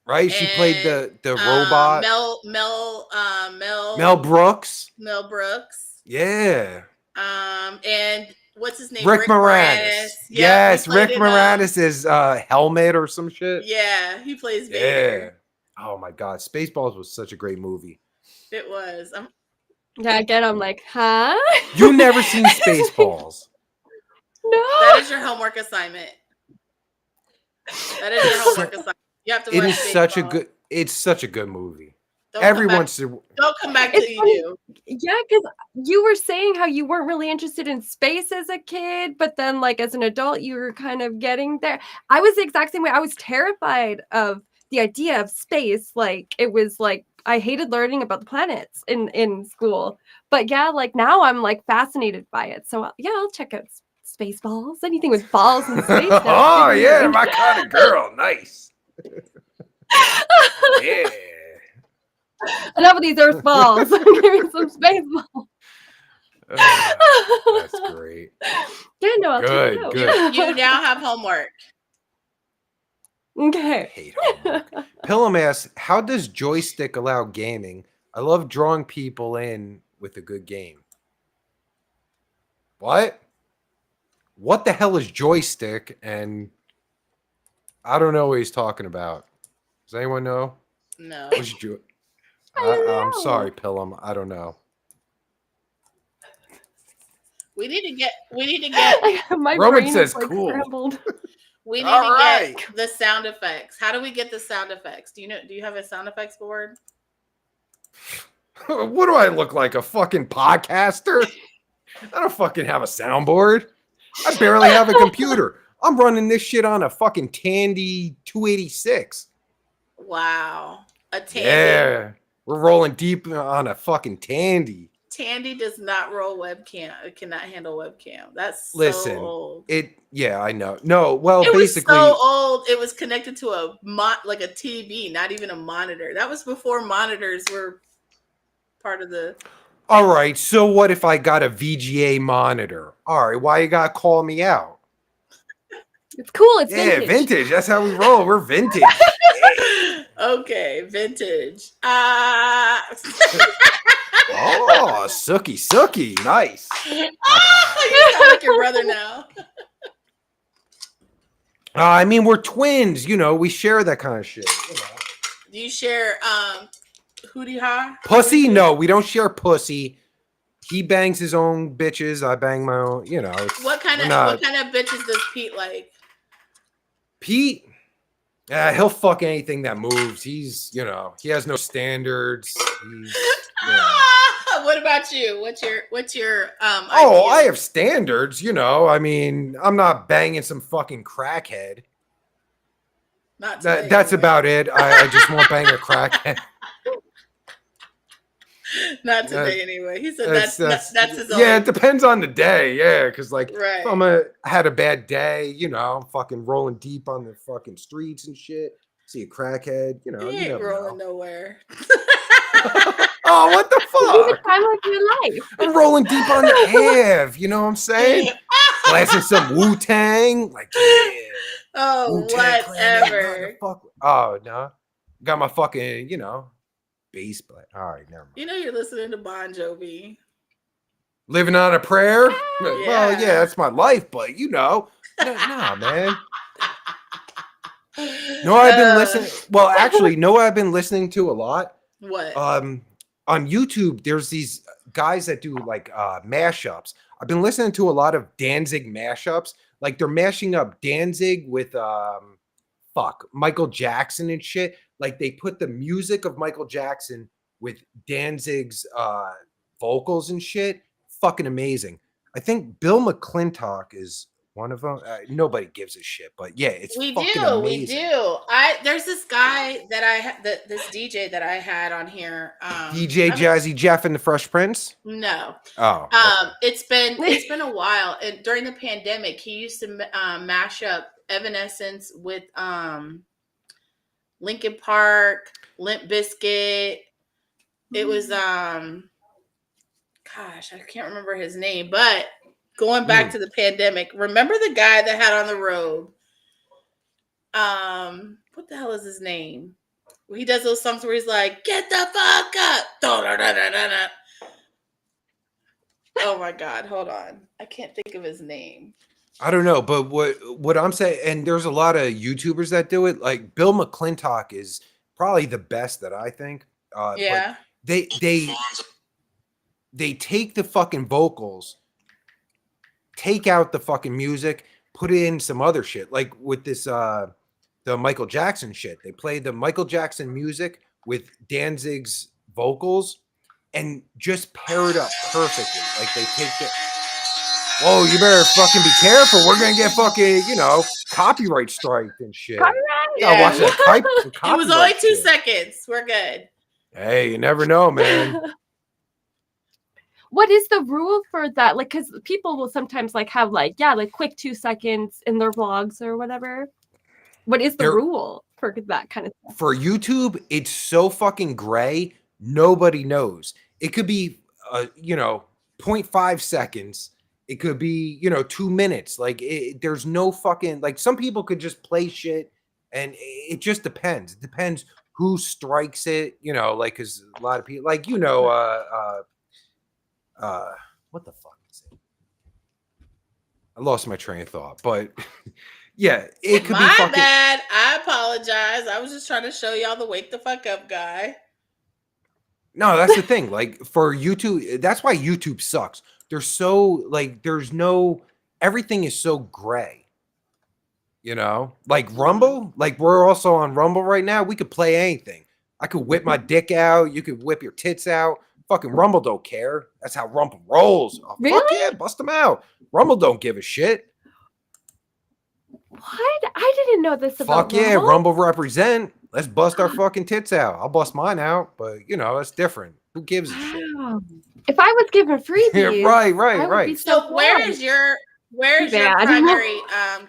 Speaker 2: Right? She played the robot. Mel Brooks.
Speaker 6: Mel Brooks.
Speaker 2: Yeah.
Speaker 6: And what's his name?
Speaker 2: Rick Moranis. Yes, Rick Moranis is Helmet or some shit.
Speaker 6: Yeah, he plays Vader.
Speaker 2: Yeah. Oh my god, Spaceballs was such a great movie.
Speaker 6: It was.
Speaker 7: Yeah, again, I'm like, huh?
Speaker 2: You never seen Spaceballs?
Speaker 7: No.
Speaker 6: That is your homework assignment. That is your homework assignment. You have to watch Spaceballs.
Speaker 2: It's such a good movie.
Speaker 6: Don't come back till you do.
Speaker 7: Yeah, because you were saying how you weren't really interested in space as a kid, but then like as an adult, you were kind of getting there. I was the exact same way. I was terrified of the idea of space. Like it was like I hated learning about the planets in school. But yeah, like now I'm like fascinated by it. So yeah, I'll check out space balls. Anything with balls and space.
Speaker 2: Oh yeah, my kind of girl. Nice. Yeah.
Speaker 7: Enough of these earth balls. Give me some space balls.
Speaker 2: That's great.
Speaker 7: Yeah, no, I'll check it out.
Speaker 2: Good.
Speaker 6: You now have homework.
Speaker 7: Okay.
Speaker 2: I hate homework. Pillam asks, how does joystick allow gaming? I love drawing people in with a good game. What? What the hell is joystick? And I don't know what he's talking about. Does anyone know?
Speaker 6: No.
Speaker 2: What's I'm sorry, Pillam. I don't know.
Speaker 6: We need to get
Speaker 7: My
Speaker 2: Roman
Speaker 7: brain
Speaker 2: says
Speaker 7: is, like,
Speaker 2: cool.
Speaker 7: scrambled.
Speaker 6: we need
Speaker 2: All
Speaker 6: to
Speaker 2: right.
Speaker 6: get the sound effects. How do we get the sound effects? Do you have a sound effects board?
Speaker 2: What do I look like? A fucking podcaster? I don't fucking have a soundboard. I barely have a computer. I'm running this shit on a fucking Tandy 286.
Speaker 6: Wow. A Tandy.
Speaker 2: Yeah. We're rolling deep on a fucking Tandy.
Speaker 6: Tandy does not roll webcam. It cannot handle webcam. That's so
Speaker 2: Listen,
Speaker 6: old.
Speaker 2: Yeah, I know. No, well,
Speaker 6: It was
Speaker 2: basically,
Speaker 6: so old. It was connected to a TV, not even a monitor. That was before monitors were part of the.
Speaker 2: all right. So what if I got a VGA monitor? All right, why you gotta call me out?
Speaker 7: It's cool. It's
Speaker 2: Yeah,
Speaker 7: vintage.
Speaker 2: vintage. That's how we roll. We're vintage.
Speaker 6: Okay, vintage.
Speaker 2: Oh, Sookie. Nice.
Speaker 6: You sound like your brother now.
Speaker 2: I mean, we're twins. You know, we share that kind of shit. You know.
Speaker 6: Do you share hootie ha?
Speaker 2: Pussy? No, we don't share pussy. He bangs his own bitches. I bang my own. You know.
Speaker 6: What kind of bitches does Pete like?
Speaker 2: Pete? He'll fuck anything that moves. He's, you know, he has no standards. He's, you know.
Speaker 6: What about you? What's your
Speaker 2: Oh,
Speaker 6: idea?
Speaker 2: I have standards. You know, I mean, I'm not banging some fucking crackhead.
Speaker 6: Not today,
Speaker 2: That's
Speaker 6: anyway.
Speaker 2: about it. I just won't bang a crackhead.
Speaker 6: Not today, anyway. He said that's his own.
Speaker 2: Yeah, it depends on the day. Yeah, because like
Speaker 6: Right.
Speaker 2: if I had a bad day, you know, I'm fucking rolling deep on the fucking streets and shit. See a crackhead, you know.
Speaker 6: He
Speaker 2: You
Speaker 6: ain't
Speaker 2: never
Speaker 6: rolling
Speaker 2: know.
Speaker 6: nowhere.
Speaker 2: Oh, what the
Speaker 7: The
Speaker 2: fuck?
Speaker 7: time of your life.
Speaker 2: I'm rolling deep on the Ave. You know what I'm saying? Blasting some Wu-Tang. Like, yeah.
Speaker 6: Oh,
Speaker 2: Wu-Tang Clan,
Speaker 6: whatever.
Speaker 2: motherfucker. Oh, no. Got my fucking, you know, bass play. All right, never mind.
Speaker 6: You know you're listening to Bon Jovi.
Speaker 2: Living on a prayer? Well,
Speaker 6: Yeah.
Speaker 2: yeah, that's my life, but you know. Nah, man. No, I've been listening. Well, actually, no, I've been listening to a lot.
Speaker 6: What?
Speaker 2: On YouTube, there's these guys that do like mashups. I've been listening to a lot of Danzig mashups. Like they're mashing up Danzig with Michael Jackson and shit. Like they put the music of Michael Jackson with Danzig's vocals and shit. Fucking amazing. I think Bill McClintock is one of them. Nobody gives a shit, but yeah, it's fucking amazing.
Speaker 6: We do. There's this guy that this DJ that I had on here.
Speaker 2: DJ Jazzy Jeff and the Fresh Prince.
Speaker 6: No.
Speaker 2: Oh. Okay.
Speaker 6: It's been a while, and during the pandemic, he used to mash up Evanescence with Linkin Park, Limp Bizkit. It was gosh, I can't remember his name, but going back to the pandemic, remember the guy that had on the robe? What the hell is his name? He does those songs where he's like, "Get the fuck up!" Da-da-da-da-da-da. Oh my god, hold on, I can't think of his name.
Speaker 2: I don't know, but what I'm saying, and there's a lot of YouTubers that do it. Like Bill McClintock is probably the best that I think.
Speaker 6: Yeah.
Speaker 2: But they take the fucking vocals, take out the fucking music, put in some other shit. Like with this the Michael Jackson shit. They play the Michael Jackson music with Danzig's vocals and just pair it up perfectly. Like they take the whoa, you better fucking be careful. We're gonna get fucking, you know, copyright strike and shit.
Speaker 6: Yeah.
Speaker 2: Watch that
Speaker 6: It was only 2 seconds. We're good.
Speaker 2: Hey, you never know, man.
Speaker 7: what is the rule for that? Like, because people will sometimes like have like quick 2 seconds in their vlogs or whatever. What is the rule for that kind of stuff?
Speaker 2: For YouTube, it's so fucking gray. Nobody knows. It could be, 0.5 seconds. It could be, 2 minutes. Like, there's no fucking, like, some people could just play shit, and it just depends. It depends who strikes it, like, because a lot of people, like, what the fuck is it? I lost my train of thought, but yeah, it could be fucking
Speaker 6: bad. I apologize. I was just trying to show y'all the wake the fuck up guy.
Speaker 2: No, that's the thing. Like, for YouTube, that's why YouTube sucks. They're so, like, everything is so gray. Like Rumble, like we're also on Rumble right now. We could play anything. I could whip my dick out. You could whip your tits out. Fucking Rumble don't care. That's how Rumble rolls. Oh,
Speaker 7: really?
Speaker 2: Fuck yeah, bust them out. Rumble don't give a shit.
Speaker 7: What? I didn't know this about
Speaker 2: Fuck yeah, Rumble represent. Let's bust our fucking tits out. I'll bust mine out, but that's different. Who gives a shit?
Speaker 7: If I was given freebies,
Speaker 2: right.
Speaker 6: So where's your primary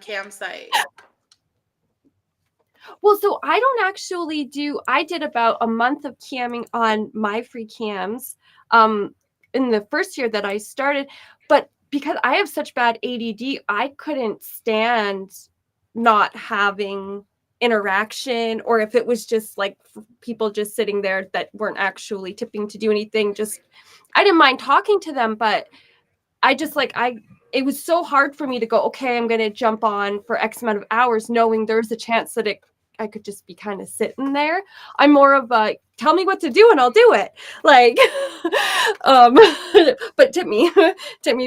Speaker 6: campsite?
Speaker 7: Well, so I don't actually I did about a month of camming on my free cams in the first year that I started, but because I have such bad ADD, I couldn't stand not having interaction, or if it was just like people just sitting there that weren't actually tipping to do anything, I didn't mind talking to them, but I just it was so hard for me to go, okay, I'm going to jump on for X amount of hours, knowing there's a chance that I could just be kind of sitting there. I'm more of a, tell me what to do and I'll do it. Like, but tip me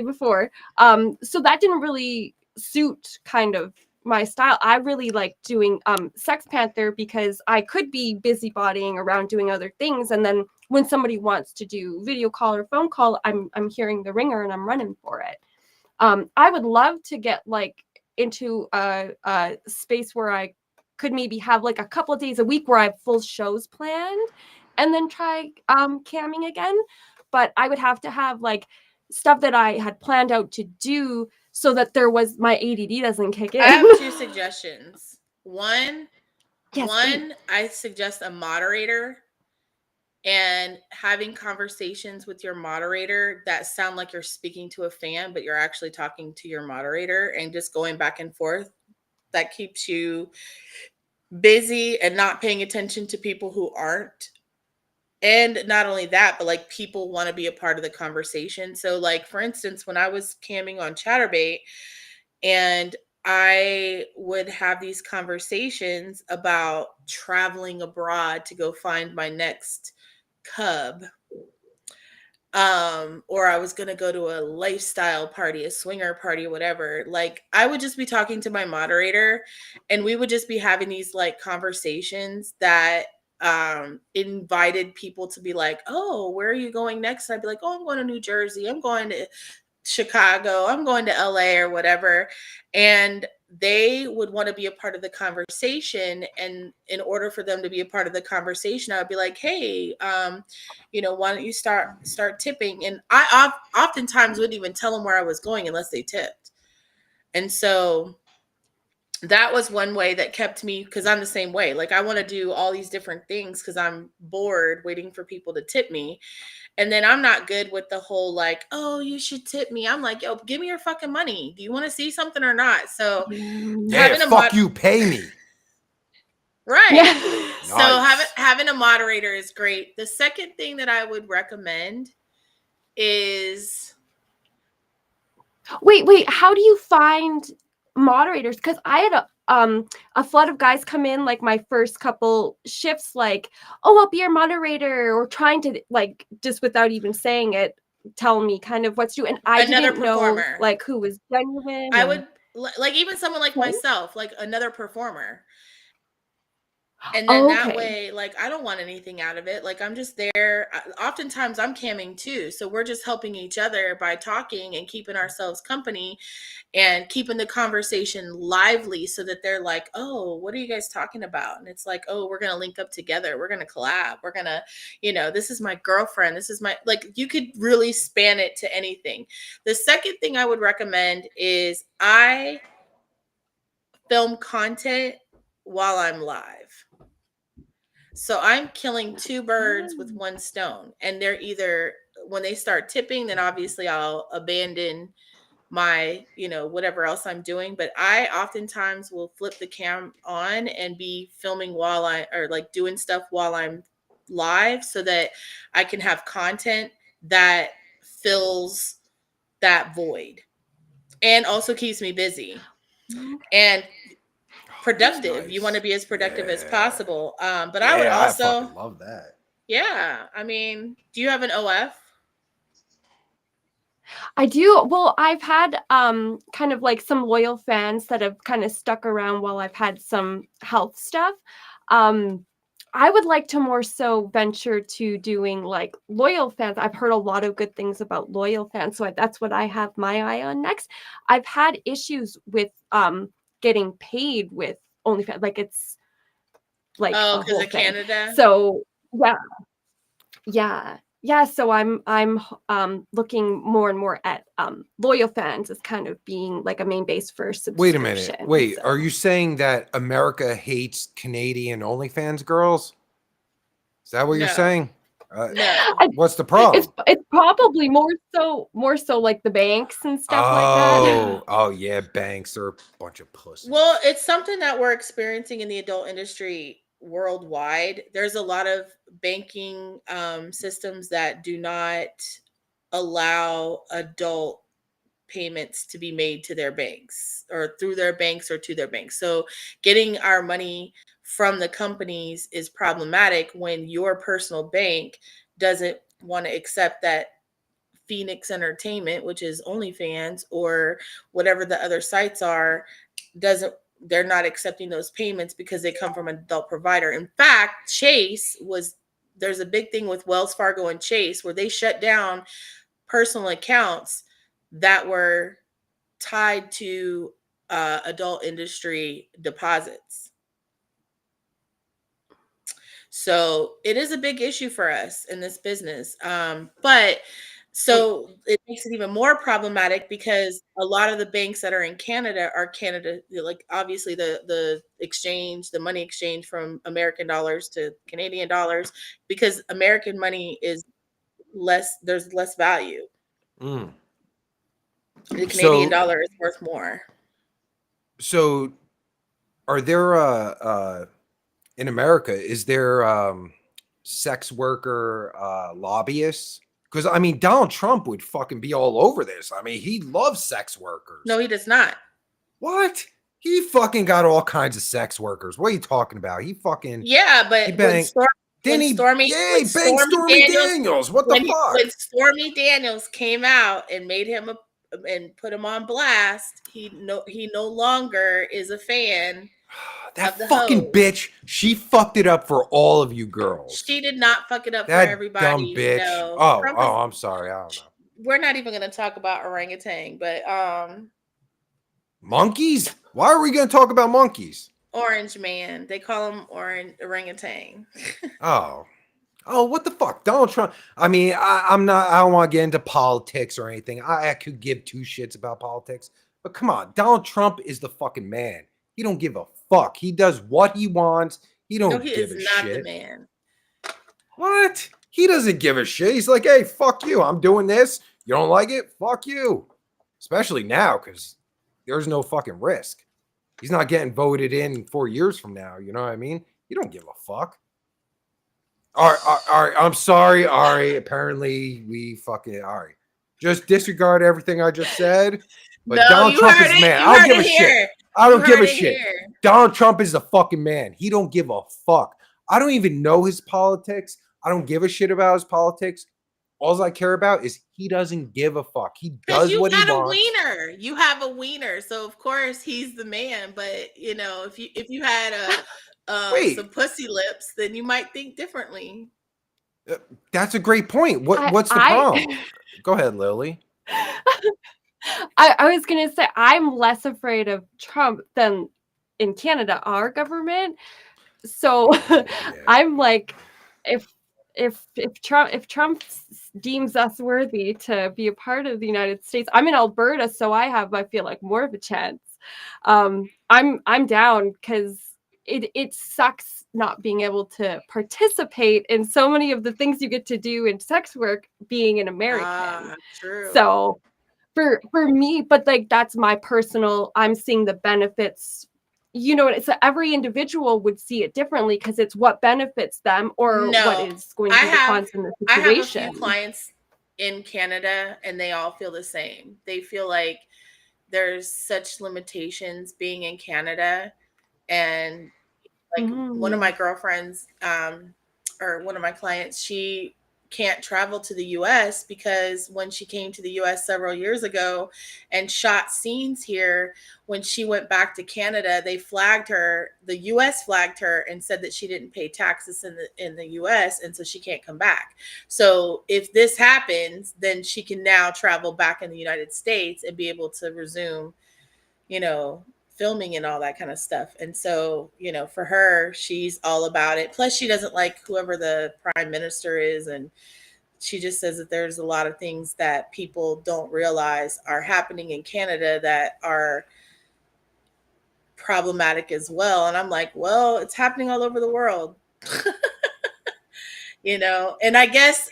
Speaker 7: before. So that didn't really suit kind of my style. I really like doing Sex Panther because I could be busybodying around doing other things. And then when somebody wants to do video call or phone call, I'm hearing the ringer and I'm running for it. I would love to get like into a space where I could maybe have like a couple of days a week where I have full shows planned and then try camming again. But I would have to have like stuff that I had planned out to do so that my ADD doesn't kick in.
Speaker 6: I have 2 suggestions. One,
Speaker 7: please.
Speaker 6: I suggest a moderator and having conversations with your moderator that sound like you're speaking to a fan, but you're actually talking to your moderator and just going back and forth. That keeps you busy and not paying attention to people who aren't. And not only that, but like people want to be a part of the conversation. So like, for instance, when I was camming on Chaturbate and I would have these conversations about traveling abroad to go find my next cub, or I was going to go to a lifestyle party, a swinger party, whatever. Like I would just be talking to my moderator and we would just be having these like conversations that invited people to be like, oh, where are you going next? And I'd be like, oh, I'm going to New Jersey. I'm going to Chicago. I'm going to LA or whatever. And they would want to be a part of the conversation. And in order for them to be a part of the conversation, I would be like, hey, why don't you start tipping? And I oftentimes wouldn't even tell them where I was going unless they tipped. And so that was one way that kept me, because I'm the same way. Like I want to do all these different things because I'm bored waiting for people to tip me. And then I'm not good with the whole like, oh, you should tip me. I'm like, yo, give me your fucking money. Do you want to see something or not? So
Speaker 2: you pay me.
Speaker 6: Right.
Speaker 7: Yeah.
Speaker 6: So having a moderator is great. The second thing that I would recommend is
Speaker 7: Wait, how do you find moderators? Because I had a flood of guys come in like my first couple shifts, like, oh, I'll be your moderator, or trying to like just without even saying it, tell me kind of what to do, and I didn't know like who was genuine.
Speaker 6: I would like even someone like myself, like another performer. And then that
Speaker 7: Okay.
Speaker 6: way, like, I don't want anything out of it. Like, I'm just there. Oftentimes I'm camming too. So we're just helping each other by talking and keeping ourselves company and keeping the conversation lively so that they're like, oh, what are you guys talking about? And it's like, oh, we're going to link up together. We're going to collab. We're going to, this is my girlfriend. This is my, like, you could really span it to anything. The second thing I would recommend is I film content while I'm live. So I'm killing two birds with one stone. And they're either, when they start tipping, then obviously I'll abandon my, whatever else I'm doing. But I oftentimes will flip the cam on and be filming or like doing stuff while I'm live so that I can have content that fills that void and also keeps me busy and productive.
Speaker 2: Nice.
Speaker 6: You want to be as productive as possible. But I would also
Speaker 2: I fucking love that.
Speaker 6: Yeah. I mean, do you have an OF?
Speaker 7: I do. Well, I've had kind of like some loyal fans that have kind of stuck around while I've had some health stuff. I would like to more so venture to doing like loyal fans. I've heard a lot of good things about loyal fans, so that's what I have my eye on next. I've had issues with getting paid with OnlyFans, like it's like
Speaker 6: because of Canada.
Speaker 7: So yeah. So I'm looking more and more at loyal fans as kind of being like a main base for subscription.
Speaker 2: Wait a minute. Wait, are you saying that America hates Canadian OnlyFans girls? Is that what you're saying?
Speaker 6: No.
Speaker 2: What's the problem?
Speaker 7: It's probably more so like the banks and stuff like that.
Speaker 2: Oh yeah, banks are a bunch of pussies.
Speaker 6: Well, it's something that we're experiencing in the adult industry worldwide. There's a lot of banking systems that do not allow adult payments to be made to their banks or through their banks or to their banks. So getting our money from the companies is problematic when your personal bank doesn't want to accept that Phoenix Entertainment, which is OnlyFans or whatever the other sites are, they're not accepting those payments because they come from an adult provider. In fact, there's a big thing with Wells Fargo and Chase where they shut down personal accounts that were tied to adult industry deposits. So it is a big issue for us in this business. So it makes it even more problematic because a lot of the banks that are in Canada are like obviously the money exchange from American dollars to Canadian dollars, because American money is there's less value. The Canadian dollar is worth more.
Speaker 2: So are there in America, is there sex worker lobbyists? Because, I mean, Donald Trump would fucking be all over this. I mean, he loves sex workers.
Speaker 6: No, he does not.
Speaker 2: What? He fucking got all kinds of sex workers. What are you talking about? He fucking...
Speaker 6: Yeah, but
Speaker 2: he banged Stormy Daniels. What the fuck?
Speaker 6: When Stormy Daniels came out and made him and put him on blast, he no longer is a fan.
Speaker 2: That fucking bitch, she fucked it up for all of you girls.
Speaker 6: She did not fuck it up
Speaker 2: that
Speaker 6: for everybody.
Speaker 2: Dumb bitch.
Speaker 6: No.
Speaker 2: I'm sorry. I don't know.
Speaker 6: We're not even going to talk about orangutan, but
Speaker 2: monkeys? Why are we going to talk about monkeys?
Speaker 6: Orange man. They call him orangutan.
Speaker 2: Oh, what the fuck? Donald Trump. I mean, I don't want to get into politics or anything. I could give two shits about politics, but come on. Donald Trump is the fucking man. He don't give a fuck. He does what he wants. He don't give a shit.
Speaker 6: He is not the man.
Speaker 2: What? He doesn't give a shit. He's like, hey, fuck you. I'm doing this. You don't like it? Fuck you. Especially now, because there's no fucking risk. He's not getting voted in 4 years from now. You know what I mean? You don't give a fuck. All right. I'm sorry, Ari. Apparently, we fucking... All right. Just disregard everything I just said. But
Speaker 6: no,
Speaker 2: Donald Trump is man. I don't give a shit. I don't give a shit. Donald Trump is the fucking man. He don't give a fuck. I don't even know his politics. I don't give a shit about his politics. All I care about is he doesn't give a fuck. He does what he wants.
Speaker 6: You have a wiener, so of course he's the man. But if you had
Speaker 2: Wait.
Speaker 6: some pussy lips, then you might think differently.
Speaker 2: That's a great point. What's the
Speaker 7: I-
Speaker 2: problem? Go ahead, Lily.
Speaker 7: I was gonna say I'm less afraid of Trump than in Canada, our government. So I'm like, if Trump deems us worthy to be a part of the United States, I'm in Alberta, so I feel like more of a chance. I'm down because it sucks not being able to participate in so many of the things you get to do in sex work being an American.
Speaker 6: True.
Speaker 7: So for me, but like that's my personal, I'm seeing the benefits. You know, so every individual would see it differently because it's what benefits them or what is going to be the cons in the situation.
Speaker 6: I have a few clients in Canada and they all feel the same. They feel like there's such limitations being in Canada, and like one of my girlfriends or one of my clients, she can't travel to the US because when she came to the US several years ago and shot scenes here, when she went back to Canada, they flagged her, the US flagged her and said that she didn't pay taxes in the US, and so she can't come back. So if this happens, then she can now travel back in the United States and be able to resume, you know, filming and all that kind of stuff. And so, you know, for her, she's all about it. Plus she doesn't like whoever the prime minister is, and she just says that there's a lot of things that people don't realize are happening in Canada that are problematic as well. And I'm like, well, it's happening all over the world. You know, and I guess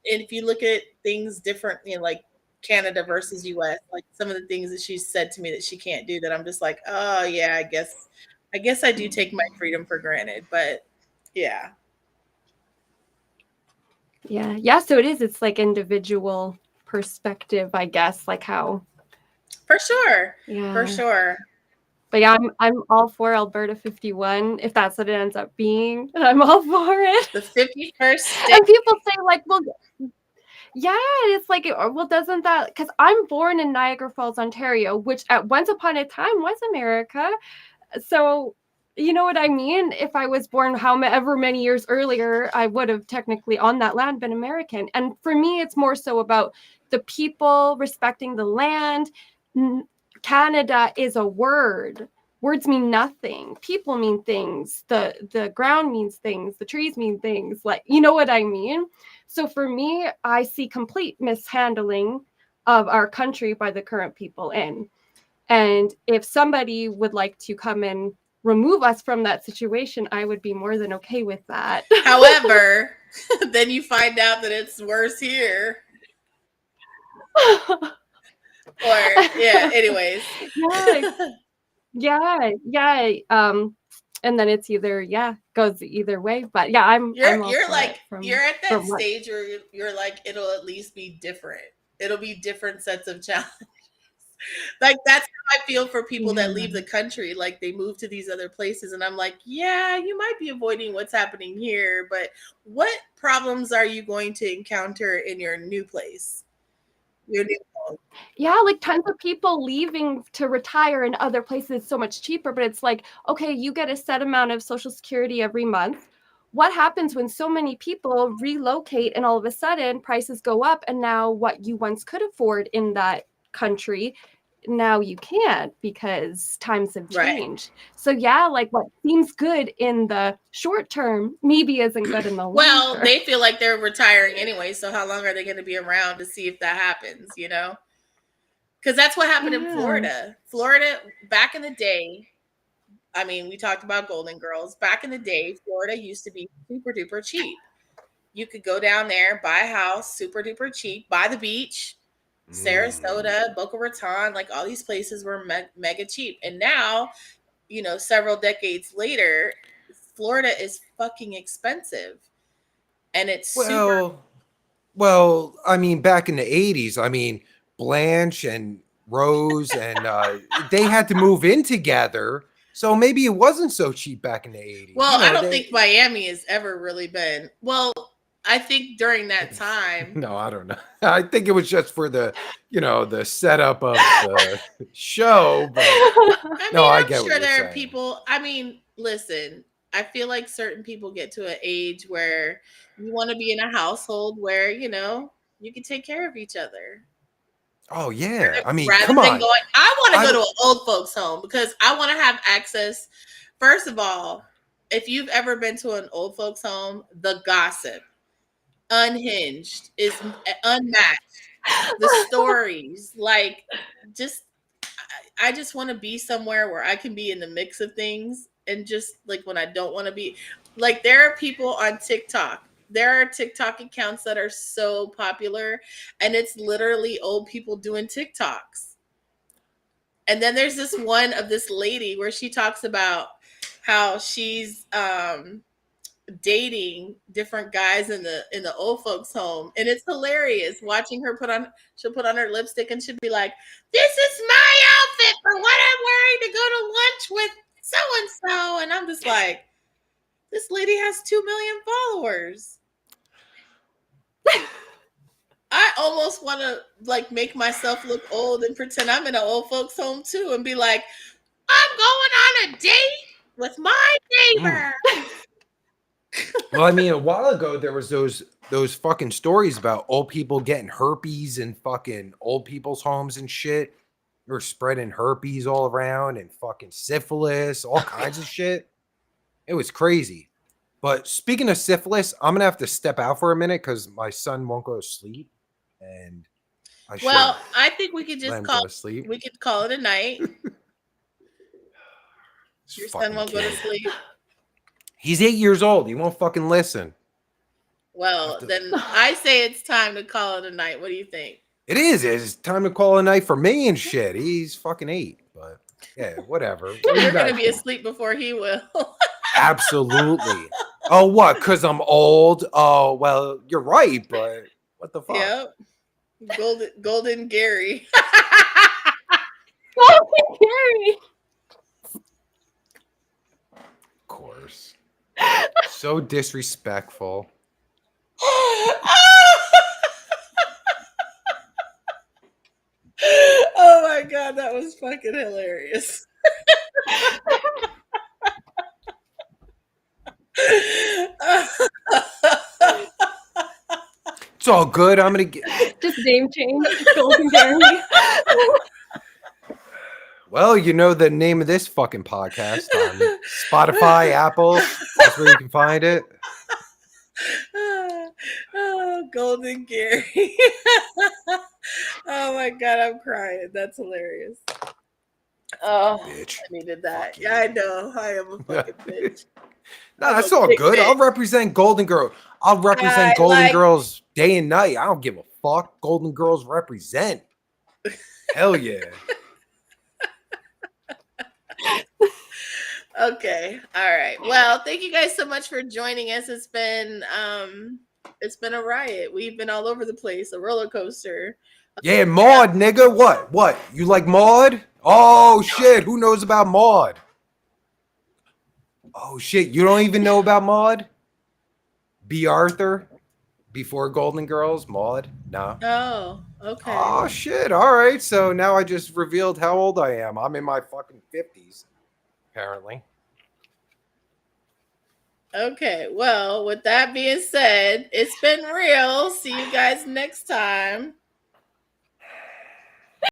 Speaker 6: if you look at things differently, you know, like Canada versus US, like some of the things that she said to me that she can't do, that I'm just like, oh yeah, I guess I do take my freedom for granted. But yeah.
Speaker 7: Yeah, so it's like individual perspective, I guess, like how.
Speaker 6: For sure.
Speaker 7: Yeah.
Speaker 6: For sure.
Speaker 7: But yeah, I'm all for Alberta 51 if that's what it ends up being. I'm all for it.
Speaker 6: The 51st state.
Speaker 7: And people say like, well, yeah, it's like, well, doesn't that, because I'm born in Niagara Falls, Ontario, which at once upon a time was America. So, you know what I mean? If I was born however many years earlier, I would have technically on that land been American. And for me, it's more so about the people respecting the land. Canada is a word. Words mean nothing. People mean things. The ground means things. The trees mean things. Like, you know what I mean? So for me, I see complete mishandling of our country by the current people in. And if somebody would like to come and remove us from that situation, I would be more than okay with that.
Speaker 6: However, then you find out that it's worse here. Or yeah, anyways.
Speaker 7: Yeah. And then it's either goes either way. But yeah,
Speaker 6: you're like you're at that stage where you're like, it'll at least be different. It'll be different sets of challenges. Like that's how I feel for people that leave the country. Like they move to these other places, and I'm like, yeah, you might be avoiding what's happening here, but what problems are you going to encounter in your new place? Your new home?
Speaker 7: Yeah, like tons of people leaving to retire in other places so much cheaper, but it's like, okay, you get a set amount of Social Security every month. What happens when so many people relocate and all of a sudden prices go up, and now what you once could afford in that country, now you can't because times have changed. Right. So yeah, like what seems good in the short term maybe isn't good in the long term.
Speaker 6: They feel like they're retiring anyway, so how long are they going to be around to see if that happens, you know? Because that's what happened in Florida. Florida, back in the day, I mean, we talked about Golden Girls. Back in the day, Florida used to be super duper cheap. You could go down there, buy a house, super duper cheap, by the beach. Sarasota, Boca Raton, like all these places were mega cheap. And now, you know, several decades later, Florida is fucking expensive. And it's
Speaker 2: Well, I mean, back in the 80s, I mean, Blanche and Rose and they had to move in together. So maybe it wasn't so cheap back in the 80s.
Speaker 6: Well, I don't think Miami has ever really been. Well, I think during that time.
Speaker 2: No, I don't know. I think it was just for the, you know, the setup of the show. But
Speaker 6: I mean, I'm sure there are people. I mean, listen, I feel like certain people get to an age where you want to be in a household where, you know, you can take care of each other.
Speaker 2: Oh yeah, I mean,
Speaker 6: Rather
Speaker 2: come
Speaker 6: than
Speaker 2: on.
Speaker 6: going, I want to
Speaker 2: I
Speaker 6: go to
Speaker 2: don't-
Speaker 6: an old folks home because I want to have access. First of all, if you've ever been to an old folks home, the gossip, unhinged, is unmatched. The stories, like, just I just want to be somewhere where I can be in the mix of things, and just like when I don't want to be, like, there are people on TikTok. There are TikTok accounts that are so popular, and it's literally old people doing TikToks. And then there's this one of this lady where she talks about how she's dating different guys in the old folks home, and it's hilarious watching her she'll put on her lipstick and she'll be like, this is my outfit for what I'm wearing to go to lunch with so and so, and I'm just like, this lady has 2 million followers. I almost want to like make myself look old and pretend I'm in an old folks home too and be like, I'm going on a date with my neighbor.
Speaker 2: Well, I mean, a while ago there was those fucking stories about old people getting herpes in fucking old people's homes and shit. They were spreading herpes all around and fucking syphilis, all kinds of shit. It was crazy. But speaking of syphilis, I'm gonna have to step out for a minute because my son won't go to sleep, and
Speaker 6: Well, I think we could
Speaker 2: let
Speaker 6: just
Speaker 2: him
Speaker 6: call
Speaker 2: go to sleep.
Speaker 6: we could call it a night. Your son won't go to sleep.
Speaker 2: He's 8 years old. He won't fucking listen.
Speaker 6: Well, then I say it's time to call it a night. What do you think?
Speaker 2: It is. It's time to call a night for me and shit. He's fucking 8, but yeah, whatever. What do
Speaker 6: You're
Speaker 2: you
Speaker 6: gonna
Speaker 2: guys
Speaker 6: be
Speaker 2: think?
Speaker 6: asleep before he will.
Speaker 2: Absolutely. Oh, what? Because I'm old? Oh, well, you're right, but what the fuck?
Speaker 6: Yep. Golden Gary.
Speaker 7: Golden Gary.
Speaker 2: Of course. So disrespectful.
Speaker 6: Oh my god, that was fucking hilarious.
Speaker 2: It's all good. I'm going to get...
Speaker 7: Just name change. Golden Gary.
Speaker 2: Well, you know the name of this fucking podcast on Spotify, Apple. That's where you can find it.
Speaker 6: Oh, Golden Gary. Oh my god, I'm crying. That's hilarious. Oh,
Speaker 2: Bitch.
Speaker 6: I needed that.
Speaker 2: Fuck
Speaker 6: Yeah, I know. I am a fucking bitch.
Speaker 2: No,
Speaker 6: I'm
Speaker 2: that's
Speaker 6: a
Speaker 2: all
Speaker 6: big
Speaker 2: good.
Speaker 6: bitch.
Speaker 2: I'll represent Golden Girl. I'll represent
Speaker 6: I
Speaker 2: Golden
Speaker 6: like-
Speaker 2: Girls day and night. I don't give a fuck. Golden Girls represent. Hell yeah.
Speaker 6: Okay. All right. Well, thank you guys so much for joining us. It's been a riot. We've been all over the place, a roller coaster.
Speaker 2: Yeah, Maud, nigga. What? What? You like Maud? Oh, shit. Who knows about Maud? Oh, shit. You don't even know about Maud? B. Arthur? Before Golden Girls? Maud? No.
Speaker 6: Oh, okay.
Speaker 2: Oh, shit. All right. So now I just revealed how old I am. I'm in my fucking 50s, apparently.
Speaker 6: Okay. Well, with that being said, it's been real. See you guys next time.